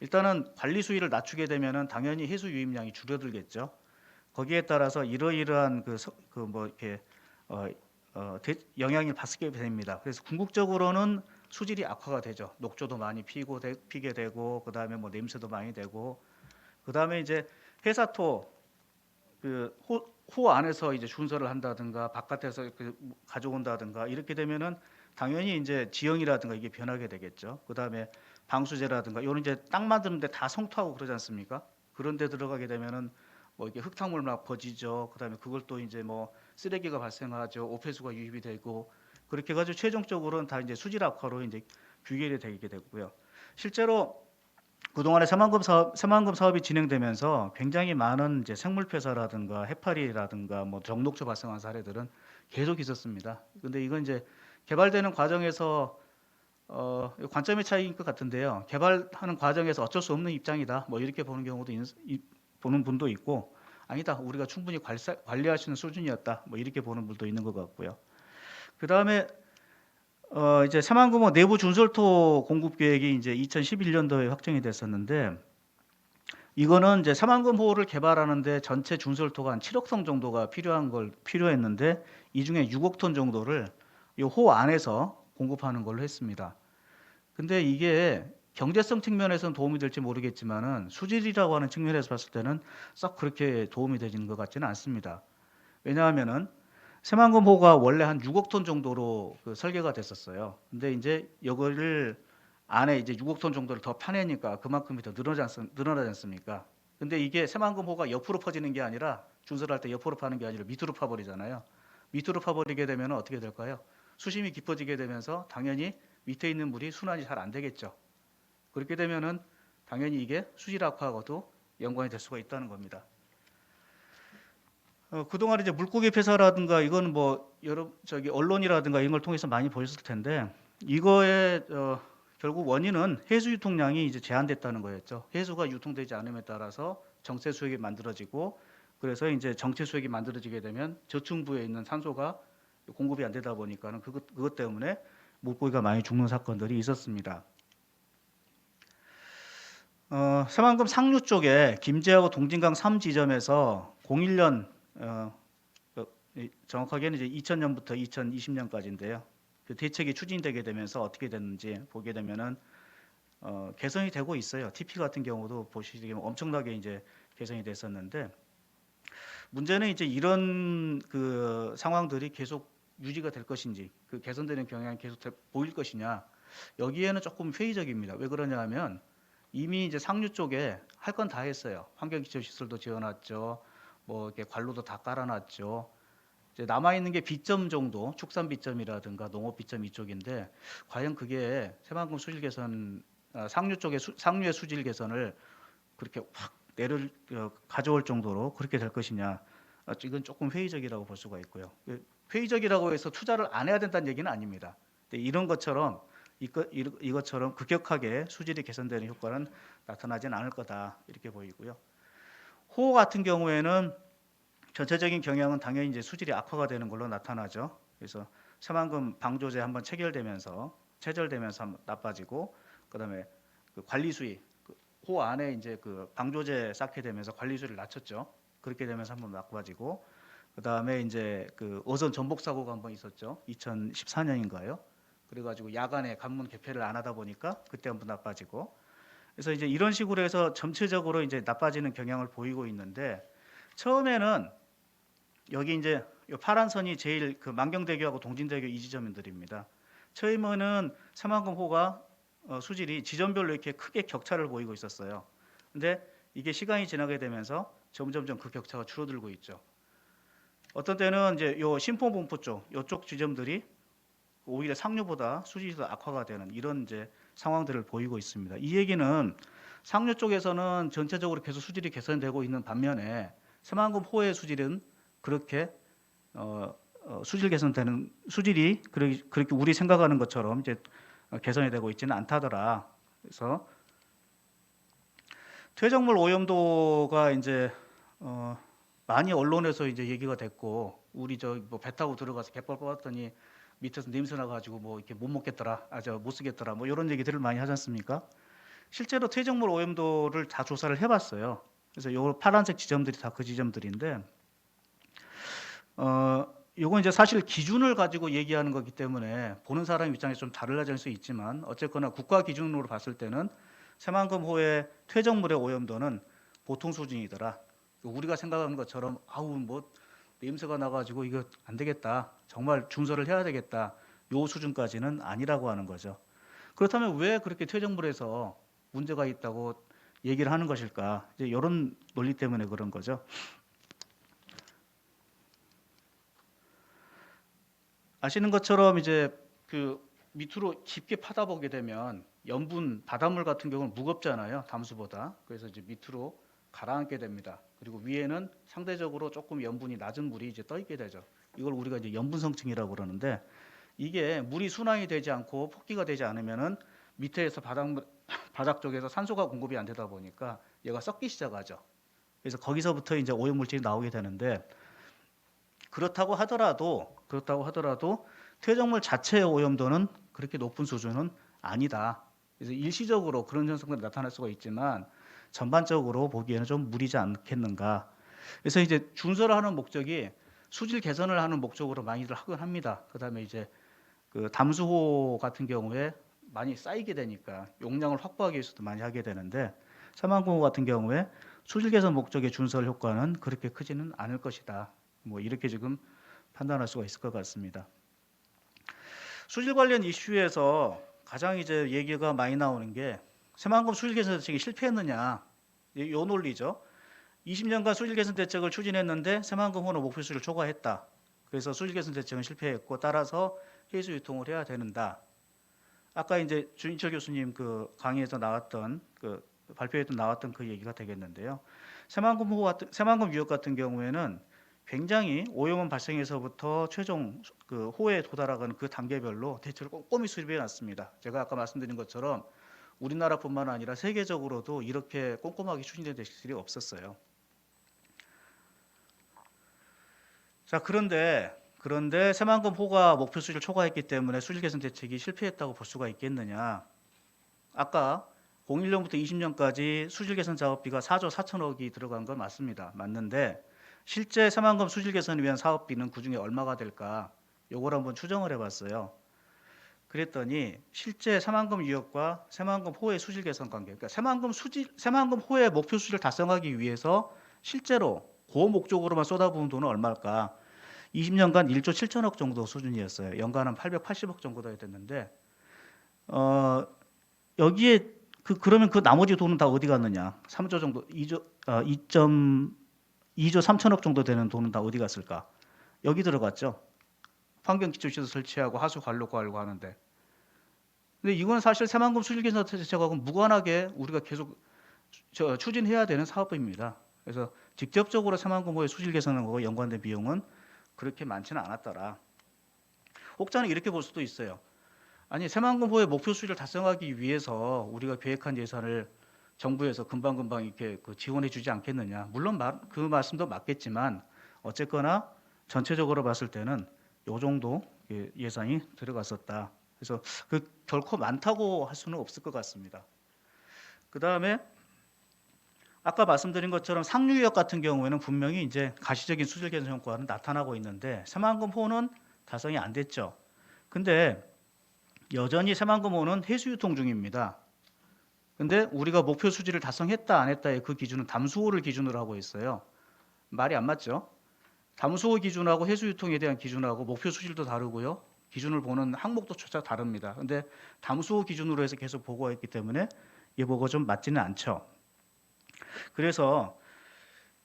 일단은 관리 수위를 낮추게 되면은 당연히 해수 유입량이 줄어들겠죠. 거기에 따라서 이러이러한 뭐 이렇게 영향을 받게 됩니다. 그래서 궁극적으로는 수질이 악화가 되죠. 녹조도 많이 피게 되고 그다음에 뭐 냄새도 많이 되고 그다음에 이제 해사토 호 안에서 이제 준설을 한다든가 바깥에서 가져온다든가 이렇게 되면은 당연히 이제 지형이라든가 이게 변하게 되겠죠. 그다음에 방수제라든가 이런 이제 땅 만드는데 다 성토하고 그러지 않습니까? 그런데 들어가게 되면은 뭐 이게 흙탕물 막 퍼지죠. 그다음에 그걸 또 이제 뭐 쓰레기가 발생하죠. 오폐수가 유입이 되고 그렇게 해가지고 최종적으로는 다 이제 수질 악화로 이제 규결이 되게 되고요. 실제로 그동안에 새만금 사업이 진행되면서 굉장히 많은 이제 생물 폐사라든가 해파리라든가 뭐 정독조 발생한 사례들은 계속 있었습니다. 근데 이건 이제 개발되는 과정에서 관점의 차이인 것 같은데요. 개발하는 과정에서 어쩔 수 없는 입장이다. 뭐 이렇게 보는 경우도 보는 분도 있고 아니다. 우리가 충분히 관리할 수 있는 수준이었다. 뭐 이렇게 보는 분도 있는 것 같고요. 그 다음에 이제 새만금호 내부 준설토 공급 계획이 이제 2011년도에 확정이 됐었는데 이거는 이제 새만금호를 개발하는데 전체 준설토가 한 7억 톤 정도가 필요했는데 이 중에 6억 톤 정도를 이 호 안에서 공급하는 걸로 했습니다. 근데 이게 경제성 측면에서는 도움이 될지 모르겠지만은 수질이라고 하는 측면에서 봤을 때는 썩 그렇게 도움이 되지는 것 같지는 않습니다. 왜냐하면은 새만금호가 원래 한 6억 톤 정도로 그 설계가 됐었어요. 근데 이제 이거를 안에 이제 6억 톤 정도를 더 파내니까 그만큼이 더 늘어나지 않습니까? 근데 이게 새만금호가 옆으로 퍼지는 게 아니라 준설할 때 옆으로 파는 게 아니라 밑으로 파버리잖아요. 밑으로 파버리게 되면 어떻게 될까요? 수심이 깊어지게 되면서 당연히 밑에 있는 물이 순환이 잘 안 되겠죠. 그렇게 되면은 당연히 이게 수질 악화하고도 연관이 될 수가 있다는 겁니다. 그동안 이제 물고기 폐사라든가 이거는 뭐 여러 언론이라든가 이런 걸 통해서 많이 보셨을 텐데 이거의 결국 원인은 해수 유통량이 이제 제한됐다는 거였죠. 해수가 유통되지 않음에 따라서 정체 수역이 만들어지고 그래서 이제 정체 수액이 만들어지게 되면 저층부에 있는 산소가 공급이 안 되다 보니까는 그것 때문에 물고기가 많이 죽는 사건들이 있었습니다. 새만금 상류 쪽에 김제하고 동진강 3지점에서 01년 정확하게는 이제 2000년부터 2020년까지인데요. 그 대책이 추진되게 되면서 어떻게 됐는지 보게 되면은 개선이 되고 있어요. TP 같은 경우도 보시게 되면 엄청나게 이제 개선이 됐었는데 문제는 이제 이런 그 상황들이 계속 유지가 될 것인지 그 개선되는 경향이 계속 보일 것이냐 여기에는 조금 회의적입니다. 왜 그러냐 하면 이미 이제 상류 쪽에 할 건 다 했어요. 환경기초시설도 지어놨죠. 뭐 이렇게 관로도 다 깔아놨죠. 이제 남아 있는 게 B점 정도, 축산 B점이라든가 농업 B점 이쪽인데 과연 그게 새만금 수질 개선 상류 쪽의 상류의 수질 개선을 그렇게 확 가져올 정도로 그렇게 될 것이냐? 이건 조금 회의적이라고 볼 수가 있고요. 회의적이라고 해서 투자를 안 해야 된다는 얘기는 아닙니다. 근데 이런 것처럼 이것처럼 급격하게 수질이 개선되는 효과는 나타나지는 않을 거다 이렇게 보이고요. 호호 같은 경우에는 전체적인 경향은 당연히 이제 수질이 악화가 되는 걸로 나타나죠. 그래서 새만금 방조제 한번 체결되면서 한번 나빠지고 그다음에 그 관리 수위 호 안에 이제 그 방조제 쌓게 되면서 관리 수위를 낮췄죠. 그렇게 되면서 한번 나빠지고 그다음에 이제 그 어선 전복 사고가 한번 있었죠. 2014년인가요? 그래가지고 야간에 관문 개폐를 안 하다 보니까 그때 한번 나빠지고 그래서 이제 이런 식으로 해서 전체적으로 이제 나빠지는 경향을 보이고 있는데 처음에는 여기 이제 요 파란 선이 제일 그 만경대교하고 동진대교 이 지점들입니다. 처음에는 새만금호가 수질이 지점별로 이렇게 크게 격차를 보이고 있었어요. 근데 이게 시간이 지나게 되면서 점점점 그 격차가 줄어들고 있죠. 어떤 때는 이제 요 신포봉포 쪽, 요쪽 지점들이 오히려 상류보다 수질이 더 악화가 되는 이런 이제 상황들을 보이고 있습니다. 이 얘기는 상류 쪽에서는 전체적으로 계속 수질이 개선되고 있는 반면에 새만금 호의 수질은 그렇게 수질 개선되는 수질이 그렇게 우리 생각하는 것처럼 이제 개선이 되고 있지는 않다더라. 그래서 퇴적물 오염도가 이제 많이 언론에서 이제 얘기가 됐고 우리 저 뭐 배 타고 들어가서 갯벌 뽑았더니 밑에서 냄새 나가지고 뭐 이렇게 못 먹겠더라, 못 쓰겠더라, 뭐 이런 얘기들을 많이 하지 않습니까? 실제로 퇴적물 오염도를 다 조사를 해봤어요. 그래서 요 파란색 지점들이 다 그 지점들인데, 요건 이제 사실 기준을 가지고 얘기하는 거기 때문에 보는 사람 입장에서 좀 달라질 수 있지만 어쨌거나 국가 기준으로 봤을 때는 새만금호의 퇴적물의 오염도는 보통 수준이더라. 우리가 생각하는 것처럼 아우 뭐 냄새가 나가지고 이거 안 되겠다. 정말 준설을 해야 되겠다. 요 수준까지는 아니라고 하는 거죠. 그렇다면 왜 그렇게 퇴적물에서 문제가 있다고 얘기를 하는 것일까? 이제 이런 논리 때문에 그런 거죠. 아시는 것처럼 이제 그 밑으로 깊게 파다 보게 되면 염분, 바닷물 같은 경우는 무겁잖아요. 담수보다. 그래서 이제 밑으로 가라앉게 됩니다. 그리고 위에는 상대적으로 조금 염분이 낮은 물이 이제 떠 있게 되죠. 이걸 우리가 이제 염분성층이라고 그러는데 이게 물이 순환이 되지 않고 폭기가 되지 않으면은 밑에서 바닥 쪽에서 산소가 공급이 안 되다 보니까 얘가 썩기 시작하죠. 그래서 거기서부터 이제 오염물질이 나오게 되는데 그렇다고 하더라도 퇴적물 자체의 오염도는 그렇게 높은 수준은 아니다. 그래서 일시적으로 그런 현상들이 나타날 수가 있지만 전반적으로 보기에는 좀 무리지 않겠는가. 그래서 이제 준설을 하는 목적이 수질 개선을 하는 목적으로 많이들 하긴 합니다. 그다음에 이제 그 담수호 같은 경우에 많이 쌓이게 되니까 용량을 확보하기 위해서도 많이 하게 되는데 사망공호 같은 경우에 수질 개선 목적의 준설 효과는 그렇게 크지는 않을 것이다. 뭐 이렇게 지금 판단할 수가 있을 것 같습니다. 수질 관련 이슈에서 가장 이제 얘기가 많이 나오는 게 새만금 수질 개선 대책이 실패했느냐 이 논리죠. 20년간 수질 개선 대책을 추진했는데 새만금호는 목표 수를 초과했다. 그래서 수질 개선 대책은 실패했고 따라서 해수 유통을 해야 되는다. 아까 이제 주인철 교수님 그 강의에서 나왔던 그 발표에도 나왔던 그 얘기가 되겠는데요. 새만금 유역 같은 경우에는 굉장히 오염원 발생에서부터 최종 그 호에 도달하는 그 단계별로 대책을 꼼꼼히 수립해 놨습니다. 제가 아까 말씀드린 것처럼 우리나라뿐만 아니라 세계적으로도 이렇게 꼼꼼하게 추진된 대책들이 없었어요. 자, 그런데 새만금호가 목표 수준을 초과했기 때문에 수질 개선 대책이 실패했다고 볼 수가 있겠느냐? 아까 01년부터 20년까지 수질 개선 작업비가 4조 4천억이 들어간 건 맞습니다. 맞는데 실제 새만금 수질 개선을 위한 사업비는 그중에 얼마가 될까? 요걸 한번 추정을 해봤어요. 그랬더니 실제 새만금 유역과 새만금호의 수질 개선 관계, 그러니까 새만금호의 목표 수질을 달성하기 위해서 실제로 그 목적으로만 쏟아부은 돈은 얼마일까? 20년간 1조 7천억 정도 수준이었어요. 연간 한 880억 정도 돼야 됐는데 여기에 그러면 그 나머지 돈은 다 어디 갔느냐? 3조 정도, 2조 3천억 정도 되는 돈은 다 어디 갔을까? 여기 들어갔죠. 환경기초시설 설치하고 하수 관로 하려고 하는데. 근데 이건 사실 새만금 수질 개선 대책하고 무관하게 우리가 계속 추진해야 되는 사업입니다. 그래서 직접적으로 새만금호의 수질 개선하고 연관된 비용은 그렇게 많지는 않았더라. 혹자는 이렇게 볼 수도 있어요. 아니 새만금호의 목표 수준을 달성하기 위해서 우리가 계획한 예산을 정부에서 금방금방 이렇게 지원해주지 않겠느냐. 물론 그 말씀도 맞겠지만 어쨌거나 전체적으로 봤을 때는 요 정도 예산이 들어갔었다. 그래서 결코 많다고 할 수는 없을 것 같습니다. 그 다음에 아까 말씀드린 것처럼 상류역 같은 경우에는 분명히 이제 가시적인 수질 개선 효과는 나타나고 있는데 새만금호는 달성이 안 됐죠. 근데 여전히 새만금호는 해수유통 중입니다. 근데 우리가 목표 수질을 달성했다 안 했다의 그 기준은 담수호를 기준으로 하고 있어요. 말이 안 맞죠? 담수호 기준하고 해수유통에 대한 기준하고 목표 수질도 다르고요. 기준을 보는 항목도 조차 다릅니다. 근데 담수호 기준으로 해서 계속 보고했기 때문에 이 보고 좀 맞지는 않죠. 그래서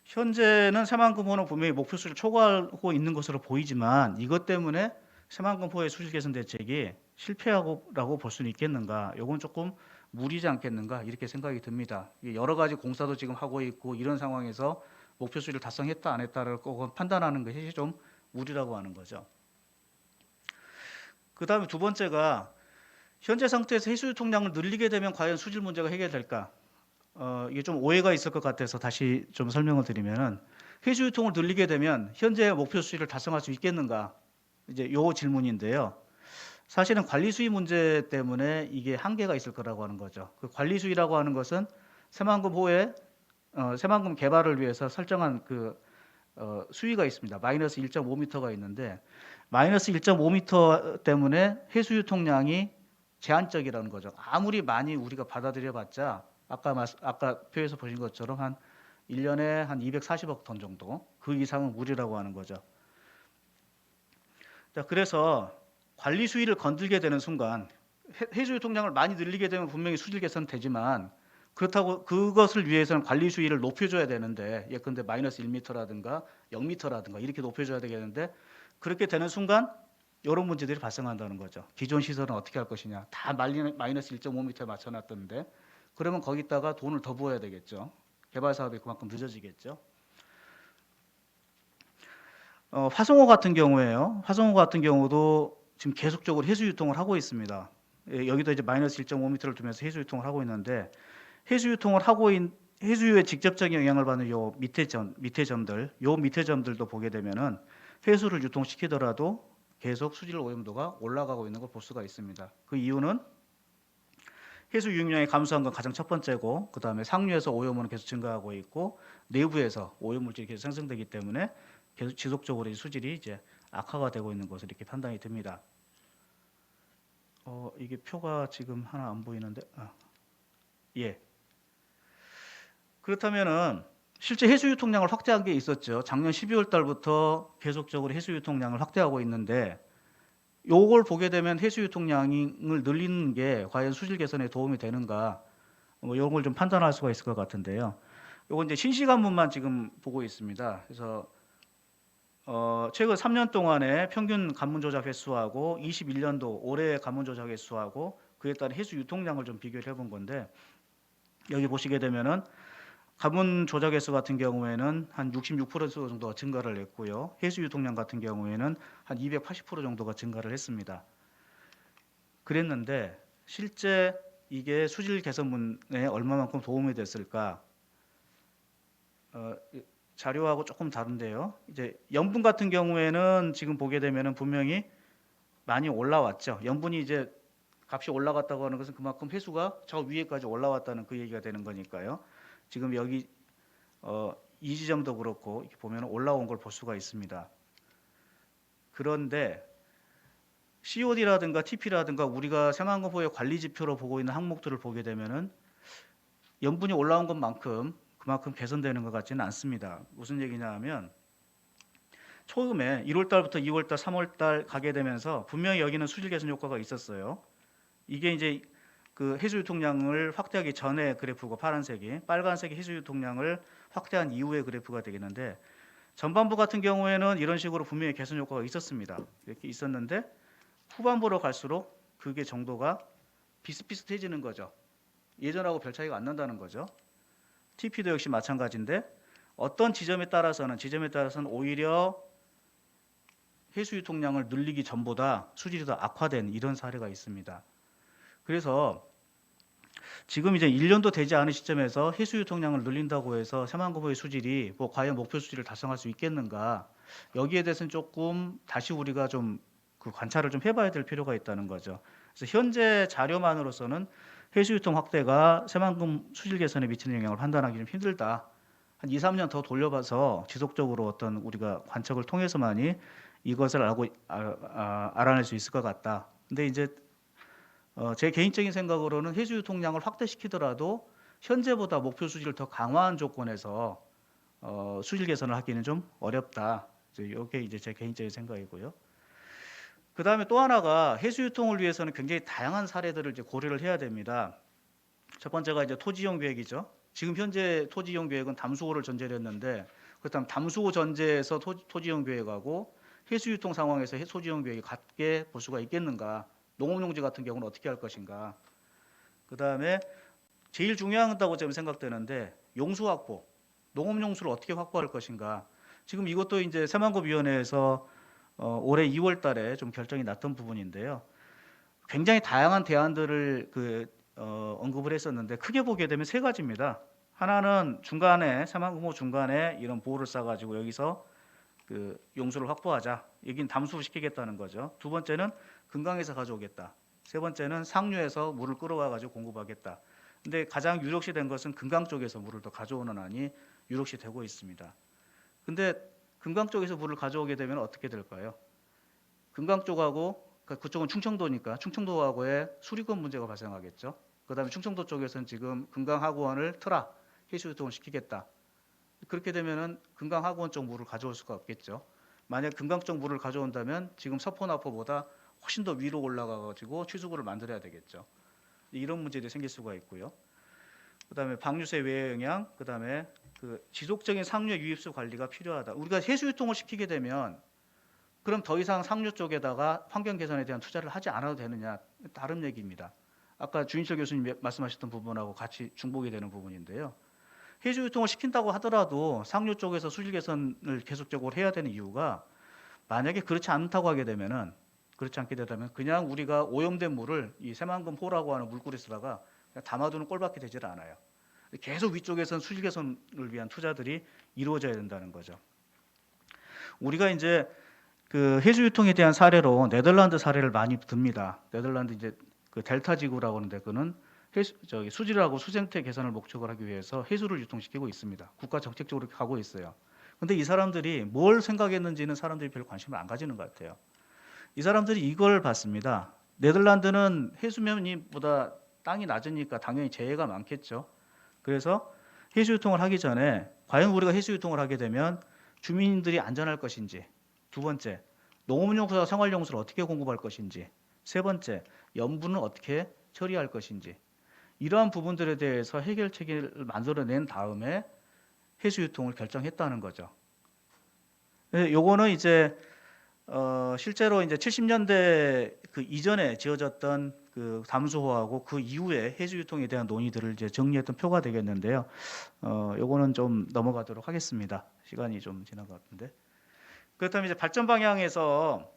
현재는 새만금호는 분명히 목표 수를 초과하고 있는 것으로 보이지만 이것 때문에 새만금호의 수질 개선 대책이 실패하고라고 볼 수는 있겠는가? 이건 조금 무리지 않겠는가? 이렇게 생각이 듭니다. 여러 가지 공사도 지금 하고 있고 이런 상황에서 목표 수를 달성했다 안 했다를 꼭 판단하는 것이 좀 무리라고 하는 거죠. 그 다음에 두 번째가 현재 상태에서 해수 유통량을 늘리게 되면 과연 수질 문제가 해결될까? 이게 좀 오해가 있을 것 같아서 다시 좀 설명을 드리면은 해수 유통을 늘리게 되면 현재 목표 수질을 달성할 수 있겠는가? 이제 요 질문인데요. 사실은 관리 수위 문제 때문에 이게 한계가 있을 거라고 하는 거죠. 그 관리 수위라고 하는 것은 새만금호의 새만금 개발을 위해서 설정한 수위가 있습니다. 마이너스 1.5m가 있는데 마이너스 1.5m 때문에 해수 유통량이 제한적이라는 거죠. 아무리 많이 우리가 받아들여봤자 아까 표에서 보신 것처럼 한 1년에 한 240억 톤 정도 그 이상은 무리라고 하는 거죠. 자, 그래서 관리 수위를 건들게 되는 순간 해수 유통량을 많이 늘리게 되면 분명히 수질 개선 되지만 그렇다고 그것을 위해서는 관리 수위를 높여줘야 되는데 예컨대 마이너스 1m라든가 0m라든가 이렇게 높여줘야 되겠는데 그렇게 되는 순간 이런 문제들이 발생한다는 거죠. 기존 시설은 어떻게 할 것이냐. 다 마이너스 1.5m에 맞춰놨던데 그러면 거기다가 돈을 더 부어야 되겠죠. 개발 사업이 그만큼 늦어지겠죠. 화성호 같은 경우에요. 화성호 같은 경우도 지금 계속적으로 해수 유통을 하고 있습니다. 여기도 이제 마이너스 1.5m를 두면서 해수 유통을 하고 있는데 해수 유통을 하고 해수유에 직접적인 영향을 받는 요 밑에 점들도 보게 되면은 해수를 유통시키더라도 계속 수질 오염도가 올라가고 있는 걸 볼 수가 있습니다. 그 이유는 해수 유입량이 감소한 건 가장 첫 번째고 그 다음에 상류에서 오염은 계속 증가하고 있고 내부에서 오염물질이 계속 생성되기 때문에 계속 지속적으로 수질이 이제 악화가 되고 있는 것으로 이렇게 판단이 됩니다. 이게 표가 지금 하나 안 보이는데 예. 그렇다면은 실제 해수 유통량을 확대한 게 있었죠. 작년 12월 달부터 계속적으로 해수 유통량을 확대하고 있는데 요걸 보게 되면 해수 유통량을 늘리는 게 과연 수질 개선에 도움이 되는가? 이런 걸 좀 판단할 수가 있을 것 같은데요. 요건 이제 신시간문만 지금 보고 있습니다. 그래서 최근 3년 동안의 평균 관문 조작 횟수하고 21년도 올해의 관문 조작 횟수하고 그에 따른 해수 유통량을 좀 비교를 해본 건데 여기 보시게 되면은 관문 조작 횟수 같은 경우에는 한 66% 정도가 증가를 했고요. 해수 유통량 같은 경우에는 한 280% 정도가 증가를 했습니다. 그랬는데 실제 이게 수질 개선문에 얼마만큼 도움이 됐을까? 자료하고 조금 다른데요. 이제 염분 같은 경우에는 지금 보게 되면은 분명히 많이 올라왔죠. 염분이 이제 값이 올라갔다고 하는 것은 그만큼 해수가 저 위에까지 올라왔다는 그 얘기가 되는 거니까요. 지금 여기 이 지점도 그렇고 이렇게 보면 올라온 걸 볼 수가 있습니다. 그런데 COD라든가 TP라든가 우리가 새만금호의 관리 지표로 보고 있는 항목들을 보게 되면은 염분이 올라온 것만큼 그만큼 개선되는 것 같지는 않습니다. 무슨 얘기냐 하면 처음에 1월 달부터 2월 달, 3월 달 가게 되면서 분명히 여기는 수질 개선 효과가 있었어요. 이게 이제 그 해수 유통량을 확대하기 전에 그래프고 파란색이, 빨간색이 해수 유통량을 확대한 이후의 그래프가 되겠는데 전반부 같은 경우에는 이런 식으로 분명히 개선 효과가 있었습니다. 이렇게 있었는데 후반부로 갈수록 그게 정도가 비슷비슷해지는 거죠. 예전하고 별 차이가 안 난다는 거죠. TP도 역시 마찬가지인데 어떤 지점에 따라서는 오히려 해수 유통량을 늘리기 전보다 수질이 더 악화된 이런 사례가 있습니다. 그래서 지금 이제 1년도 되지 않은 시점에서 해수 유통량을 늘린다고 해서 새만금호의 수질이 뭐 과연 목표 수질을 달성할 수 있겠는가? 여기에 대해서는 조금 다시 우리가 좀 그 관찰을 좀 해봐야 될 필요가 있다는 거죠. 그래서 현재 자료만으로서는 해수 유통 확대가 새만금 수질 개선에 미치는 영향을 판단하기 좀 힘들다. 한 2, 3년 더 돌려봐서 지속적으로 어떤 우리가 관측을 통해서만이 이것을 알아낼 수 있을 것 같다. 근데 이제 제 개인적인 생각으로는 해수 유통량을 확대시키더라도 현재보다 목표 수질을 더 강화한 조건에서 수질 개선을 하기는 좀 어렵다. 이게 이제 제 개인적인 생각이고요. 그 다음에 또 하나가 해수 유통을 위해서는 굉장히 다양한 사례들을 이제 고려를 해야 됩니다. 첫 번째가 이제 토지이용 계획이죠. 지금 현재 토지이용 계획은 담수호를 전제로 했는데 그렇다면 담수호 전제에서 토지이용 계획하고 해수 유통 상황에서 토지이용 계획이 같게 볼 수가 있겠는가? 농업용지 같은 경우는 어떻게 할 것인가? 그 다음에 제일 중요하다고 저는 생각되는데 용수 확보, 농업용수를 어떻게 확보할 것인가? 지금 이것도 이제 새만금위원회에서 올해 2월 달에 좀 결정이 났던 부분인데요. 굉장히 다양한 대안들을 언급을 했었는데 크게 보게 되면 세 가지입니다. 하나는 중간에 새만금호 중간에 이런 보호를 쌓아가지고 여기서 그 용수를 확보하자. 여긴 담수시키겠다는 거죠. 두 번째는 금강에서 가져오겠다. 세 번째는 상류에서 물을 끌어와가지고 공급하겠다. 근데 가장 유력시 된 것은 금강 쪽에서 물을 더 가져오는 안이 유력시 되고 있습니다. 근데 금강 쪽에서 물을 가져오게 되면 어떻게 될까요? 금강 쪽하고 그쪽은 충청도니까 충청도하고의 수리권 문제가 발생하겠죠. 그다음에 충청도 쪽에서는 지금 금강하구원을 틀어 해수 유통을 시키겠다. 그렇게 되면은 금강하구원 쪽 물을 가져올 수가 없겠죠. 만약 금강 쪽 물을 가져온다면 지금 서포나포보다 훨씬 더 위로 올라가가지고 취수구를 만들어야 되겠죠. 이런 문제들이 생길 수가 있고요. 그다음에 방류세 외의 영향, 그다음에 그 지속적인 상류 유입수 관리가 필요하다. 우리가 해수 유통을 시키게 되면 그럼 더 이상 상류 쪽에다가 환경 개선에 대한 투자를 하지 않아도 되느냐? 다른 얘기입니다. 아까 주인철 교수님 말씀하셨던 부분하고 같이 중복이 되는 부분인데요. 해수 유통을 시킨다고 하더라도 상류 쪽에서 수질 개선을 계속적으로 해야 되는 이유가 만약에 그렇지 않다고 하게 되면은 그렇지 않게 되다면 그냥 우리가 오염된 물을 이 새만금호라고 하는 물그릇에다가 그냥 담아두는 꼴밖에 되질 않아요. 계속 위쪽에서는 수질 개선을 위한 투자들이 이루어져야 된다는 거죠. 우리가 이제 그 해수 유통에 대한 사례로 네덜란드 사례를 많이 듭니다. 네덜란드 이제 그 델타 지구라고 하는데 그는 수질하고 수생태 개선을 목적으로 하기 위해서 해수를 유통시키고 있습니다. 국가 정책적으로 가고 있어요. 근데 이 사람들이 뭘 생각했는지는 사람들이 별 관심을 안 가지는 것 같아요. 이 사람들이 이걸 봤습니다. 네덜란드는 해수면보다 땅이 낮으니까 당연히 재해가 많겠죠. 그래서 해수 유통을 하기 전에 과연 우리가 해수 유통을 하게 되면 주민들이 안전할 것인지, 두 번째, 농업용수와 생활용수를 어떻게 공급할 것인지, 세 번째, 염분은 어떻게 처리할 것인지, 이러한 부분들에 대해서 해결책을 만들어낸 다음에 해수 유통을 결정했다는 거죠. 요거는 이제 실제로 이제 70년대 그 이전에 지어졌던 그 담수호하고 그 이후에 해수 유통에 대한 논의들을 이제 정리했던 표가 되겠는데요. 요거는 좀 넘어가도록 하겠습니다. 시간이 좀 지난 것 같은데. 그렇다면 이제 발전 방향에서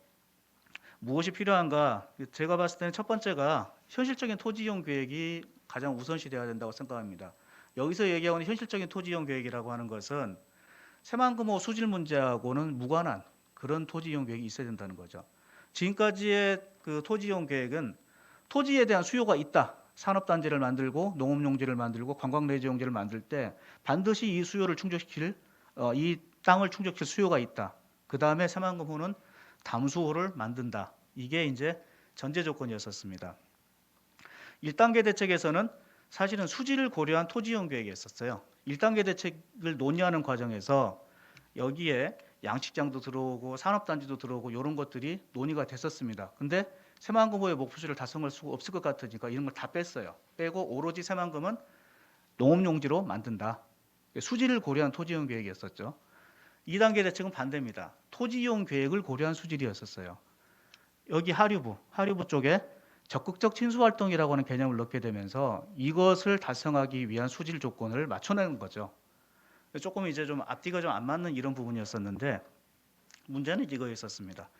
무엇이 필요한가? 제가 봤을 때는 첫 번째가 현실적인 토지 이용 계획이 가장 우선시 되어야 된다고 생각합니다. 여기서 얘기하는 현실적인 토지 이용 계획이라고 하는 것은 새만금호 수질 문제하고는 무관한 그런 토지 이용 계획이 있어야 된다는 거죠. 지금까지의 그 토지 이용 계획은 토지에 대한 수요가 있다. 산업단지를 만들고 농업용지를 만들고 관광레저용지를 만들 때 반드시 이 수요를 충족시킬 이 땅을 충족시킬 수요가 있다. 그 다음에 새만금호는 담수호를 만든다. 이게 이제 전제 조건이었었습니다. 1단계 대책에서는 사실은 수질을 고려한 토지 이용 계획이었었어요. 1단계 대책을 논의하는 과정에서 여기에 양식장도 들어오고 산업단지도 들어오고 이런 것들이 논의가 됐었습니다. 근데 새만금호의 목표치를 달성할 수가 없을 것 같으니까 이런 걸 다 뺐어요. 빼고 오로지 새만금은 농업용지로 만든다. 수질을 고려한 토지이용 계획이었었죠. 2단계 대책은 반대입니다. 토지이용 계획을 고려한 수질이었었어요. 여기 하류부 쪽에 적극적 친수활동이라고 하는 개념을 넣게 되면서 이것을 달성하기 위한 수질 조건을 맞춰내는 거죠. 조금 이제 좀 앞뒤가 좀 안 맞는 이런 부분이었었는데 문제는 이거였었습니다.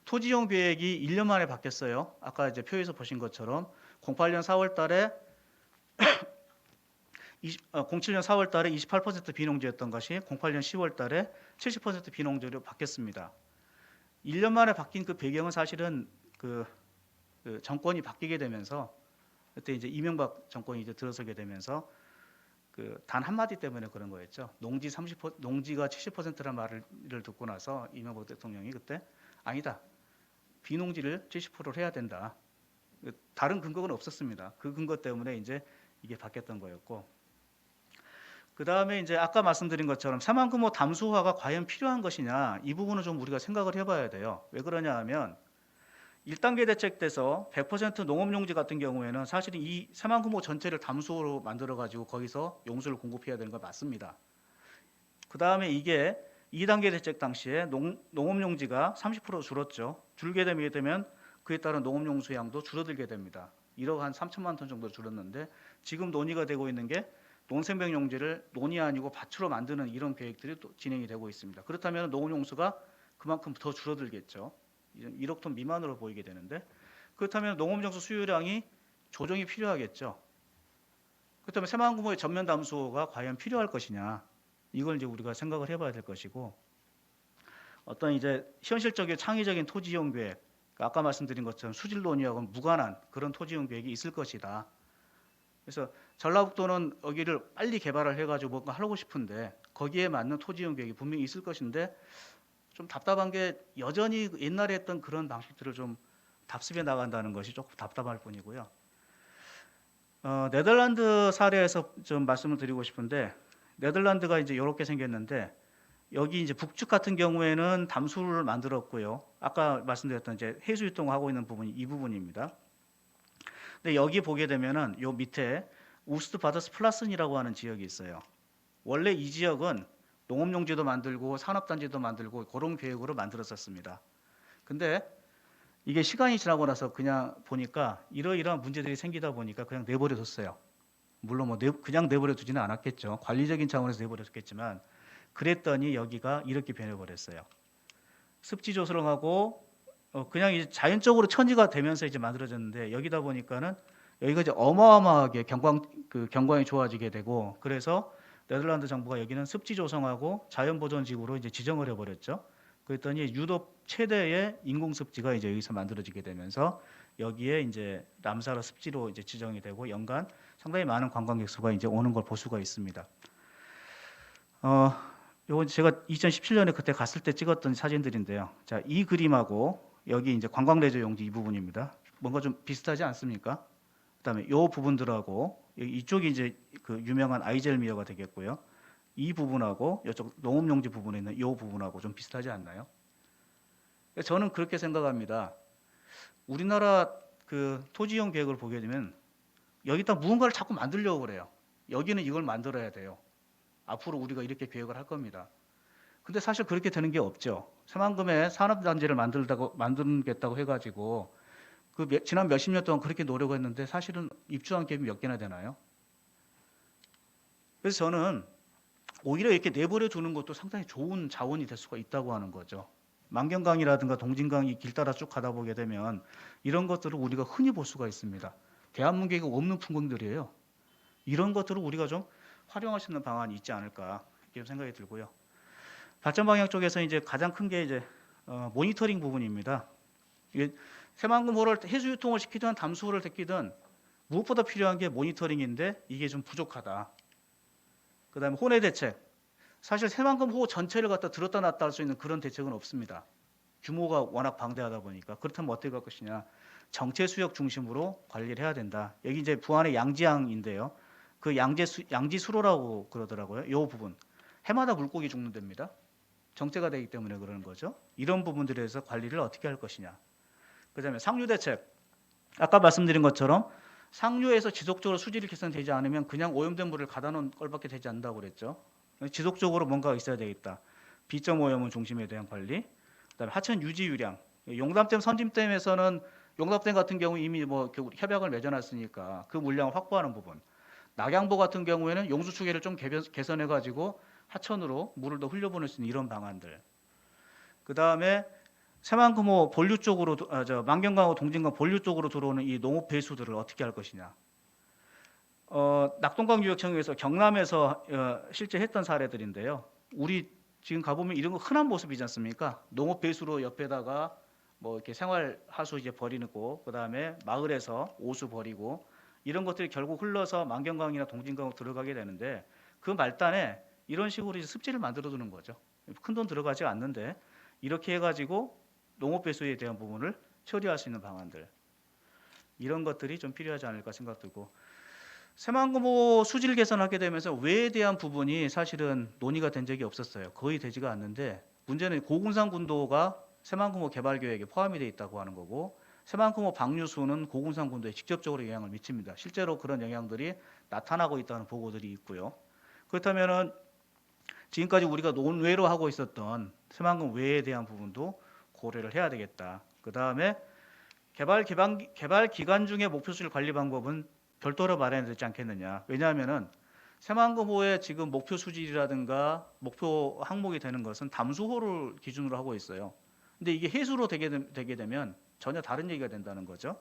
토지이용 계획이 1년 만에 바뀌었어요. 아까 이제 표에서 보신 것처럼 08년 4월 달에 07년 4월 달에 28% 비농지였던 것이 08년 10월 달에 70% 비농지로 바뀌었습니다. 1년 만에 바뀐 그 배경은 사실은 그 정권이 바뀌게 되면서 그때 이제 이명박 정권이 이제 들어서게 되면서 그 단 한마디 때문에 그런 거였죠. 농지가 70%란 말을 듣고 나서 이명박 대통령이 그때 아니다. 비농지를 70%를 해야 된다. 다른 근거는 없었습니다. 그 근거 때문에 이제 이게 바뀌었던 거였고. 그 다음에 이제 아까 말씀드린 것처럼 새만금호 담수화가 과연 필요한 것이냐 이 부분은 좀 우리가 생각을 해봐야 돼요. 왜 그러냐 하면 1단계 대책 때서 100% 농업용지 같은 경우에는 사실은 이 새만금호 전체를 담수호로 만들어가지고 거기서 용수를 공급해야 되는 건 맞습니다. 그 다음에 이게 2단계 대책 당시에 농업용지가 30% 줄었죠. 줄게 되면 그에 따른 농업용수 양도 줄어들게 됩니다. 1억 한 3천만 톤 정도 줄었는데 지금 논의가 되고 있는 게 논생백용지를 논이 아니고 밭으로 만드는 이런 계획들이 또 진행이 되고 있습니다. 그렇다면 농업용수가 그만큼 더 줄어들겠죠. 1억 톤 미만으로 보이게 되는데 그렇다면 농업용수 수요량이 조정이 필요하겠죠. 그렇다면 새만금호의 전면 담수호가 과연 필요할 것이냐 이걸 이제 우리가 생각을 해봐야 될 것이고 어떤 이제 현실적인 창의적인 토지이용 계획 아까 말씀드린 것처럼 수질 논의하고는 무관한 그런 토지이용 계획이 있을 것이다. 그래서 전라북도는 여기를 빨리 개발을 해가지고 뭔가 하고 싶은데 거기에 맞는 토지이용 계획이 분명히 있을 것인데 좀 답답한 게 여전히 옛날에 했던 그런 방식들을 좀 답습해 나간다는 것이 조금 답답할 뿐이고요. 네덜란드 사례에서 좀 말씀을 드리고 싶은데 네덜란드가 이제 이렇게 생겼는데 여기 이제 북측 같은 경우에는 담수를 만들었고요. 아까 말씀드렸던 이제 해수 유통하고 있는 부분이 이 부분입니다. 근데 여기 보게 되면은 요 밑에 우스트 바더스 플라슨이라고 하는 지역이 있어요. 원래 이 지역은 농업용지도 만들고 산업단지도 만들고 그런 계획으로 만들었었습니다. 근데 이게 시간이 지나고 나서 그냥 보니까 이러이러한 문제들이 생기다 보니까 그냥 내버려 뒀어요. 물론 뭐 그냥 내버려 두지는 않았겠죠. 관리적인 차원에서 내버려 뒀겠지만 그랬더니 여기가 이렇게 변해버렸어요. 습지 조성하고 그냥 이제 자연적으로 천지가 되면서 이제 만들어졌는데 여기다 보니까는 여기가 이제 어마어마하게 경광이 좋아지게 되고 그래서 네덜란드 정부가 여기는 습지 조성하고 자연보존지구로 이제 지정을 해버렸죠. 그랬더니 유럽 최대의 인공습지가 이제 여기서 만들어지게 되면서 여기에 이제 람사르 습지로 이제 지정이 되고 연간 상당히 많은 관광객 수가 이제 오는 걸 볼 수가 있습니다. 요건 제가 2017년에 그때 갔을 때 찍었던 사진들인데요. 자, 이 그림하고 여기 이제 관광레저 용지 이 부분입니다. 뭔가 좀 비슷하지 않습니까? 그다음에 요 부분들하고 이쪽이 이제 그 유명한 아이젤미어가 되겠고요. 이 부분하고 이쪽 농업용지 부분에 있는 이 부분하고 좀 비슷하지 않나요? 저는 그렇게 생각합니다. 우리나라 그 토지이용 계획을 보게 되면 여기다 무언가를 자꾸 만들려고 그래요. 여기는 이걸 만들어야 돼요. 앞으로 우리가 이렇게 계획을 할 겁니다. 근데 사실 그렇게 되는 게 없죠. 새만금에 산업단지를 만들겠다고 해가지고 지난 몇십 년 동안 그렇게 노력했는데 사실은 입주한 갭이 몇 개나 되나요? 그래서 저는 오히려 이렇게 내버려 두는 것도 상당히 좋은 자원이 될 수가 있다고 하는 거죠. 만경강이라든가 동진강이 길 따라 쭉 가다 보게 되면 이런 것들을 우리가 흔히 볼 수가 있습니다. 대한민국에 없는 풍경들이에요. 이런 것들을 우리가 좀 활용할 수 있는 방안이 있지 않을까 이렇게 생각이 들고요. 발전 방향 쪽에서 이제 가장 큰 게 이제 모니터링 부분입니다. 이게 새만금호를 해수 유통을 시키든 담수호를 데끼든 무엇보다 필요한 게 모니터링인데 이게 좀 부족하다. 그다음에 혼외 대책. 사실 새만금호 전체를 갖다 들었다 놨다 할 수 있는 그런 대책은 없습니다. 규모가 워낙 방대하다 보니까. 그렇다면 어떻게 할 것이냐? 정체 수역 중심으로 관리를 해야 된다. 여기 이제 부안의 양지항인데요. 그 양지 수로라고 그러더라고요. 이 부분 해마다 물고기 죽는 데입니다. 정체가 되기 때문에 그러는 거죠. 이런 부분들에 대해서 관리를 어떻게 할 것이냐. 그다음에 상류 대책. 아까 말씀드린 것처럼 상류에서 지속적으로 수질이 개선되지 않으면 그냥 오염된 물을 가다 놓은 꼴밖에 되지 않는다고 그랬죠. 지속적으로 뭔가가 있어야 되겠다. 비점 오염원 중심에 대한 관리. 그다음에 하천 유지 유량. 용담댐 선진댐에서는 용담댐 같은 경우 이미 뭐 협약을 맺어놨으니까 그 물량을 확보하는 부분. 낙양보 같은 경우에는 용수 추계를 좀 개선해 가지고 하천으로 물을 더 흘려보낼 수 있는 이런 방안들. 그다음에 새만금호 본류 쪽으로 만경강호 동진강 본류 쪽으로 들어오는 이 농업 배수들을 어떻게 할 것이냐. 낙동강 유역청에서 경남에서 실제 했던 사례들인데요. 우리 지금 가보면 이런 거 흔한 모습이지 않습니까? 농업 배수로 옆에다가 뭐 이렇게 생활 하수 이제 버리고 그다음에 마을에서 오수 버리고 이런 것들이 결국 흘러서 만경강이나 동진강으로 들어가게 되는데 그 말단에 이런 식으로 이제 습지를 만들어 두는 거죠. 큰 돈 들어가지 않는데 이렇게 해가지고 농업 배수에 대한 부분을 처리할 수 있는 방안들 이런 것들이 좀 필요하지 않을까 생각되고 새만금호 수질 개선하게 되면서 외에 대한 부분이 사실은 논의가 된 적이 없었어요. 거의 되지가 않는데 문제는 고군산 군도가 새만금호 개발 계획에 포함이 돼 있다고 하는 거고 새만금호 방류수는 고군산 군도에 직접적으로 영향을 미칩니다. 실제로 그런 영향들이 나타나고 있다는 보고들이 있고요. 그렇다면은 지금까지 우리가 논외로 하고 있었던 새만금 외에 대한 부분도 고려를 해야 되겠다. 그 다음에 개발 기간 중에 목표수질 관리 방법은 별도로 마련해야 되지 않겠느냐. 왜냐하면은 새만금호의 지금 목표 수질이라든가 목표 항목이 되는 것은 담수호를 기준으로 하고 있어요. 근데 이게 해수로 되게 되면 전혀 다른 얘기가 된다는 거죠.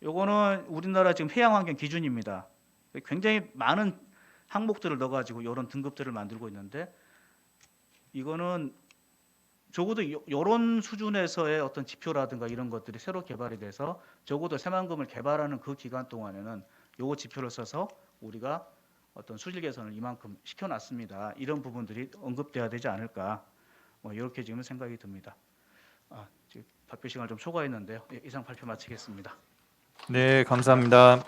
요거는 우리나라 지금 해양환경 기준입니다. 굉장히 많은 항목들을 넣어가지고 이런 등급들을 만들고 있는데 이거는 적어도 이런 수준에서의 어떤 지표라든가 이런 것들이 새로 개발이 돼서 적어도 새만금을 개발하는 그 기간 동안에는 요거 지표를 써서 우리가 어떤 수질 개선을 이만큼 시켜놨습니다. 이런 부분들이 언급돼야 되지 않을까 뭐 이렇게 지금 생각이 듭니다. 지금 발표 시간을 좀 초과했는데요. 이상 발표 마치겠습니다. 네, 감사합니다.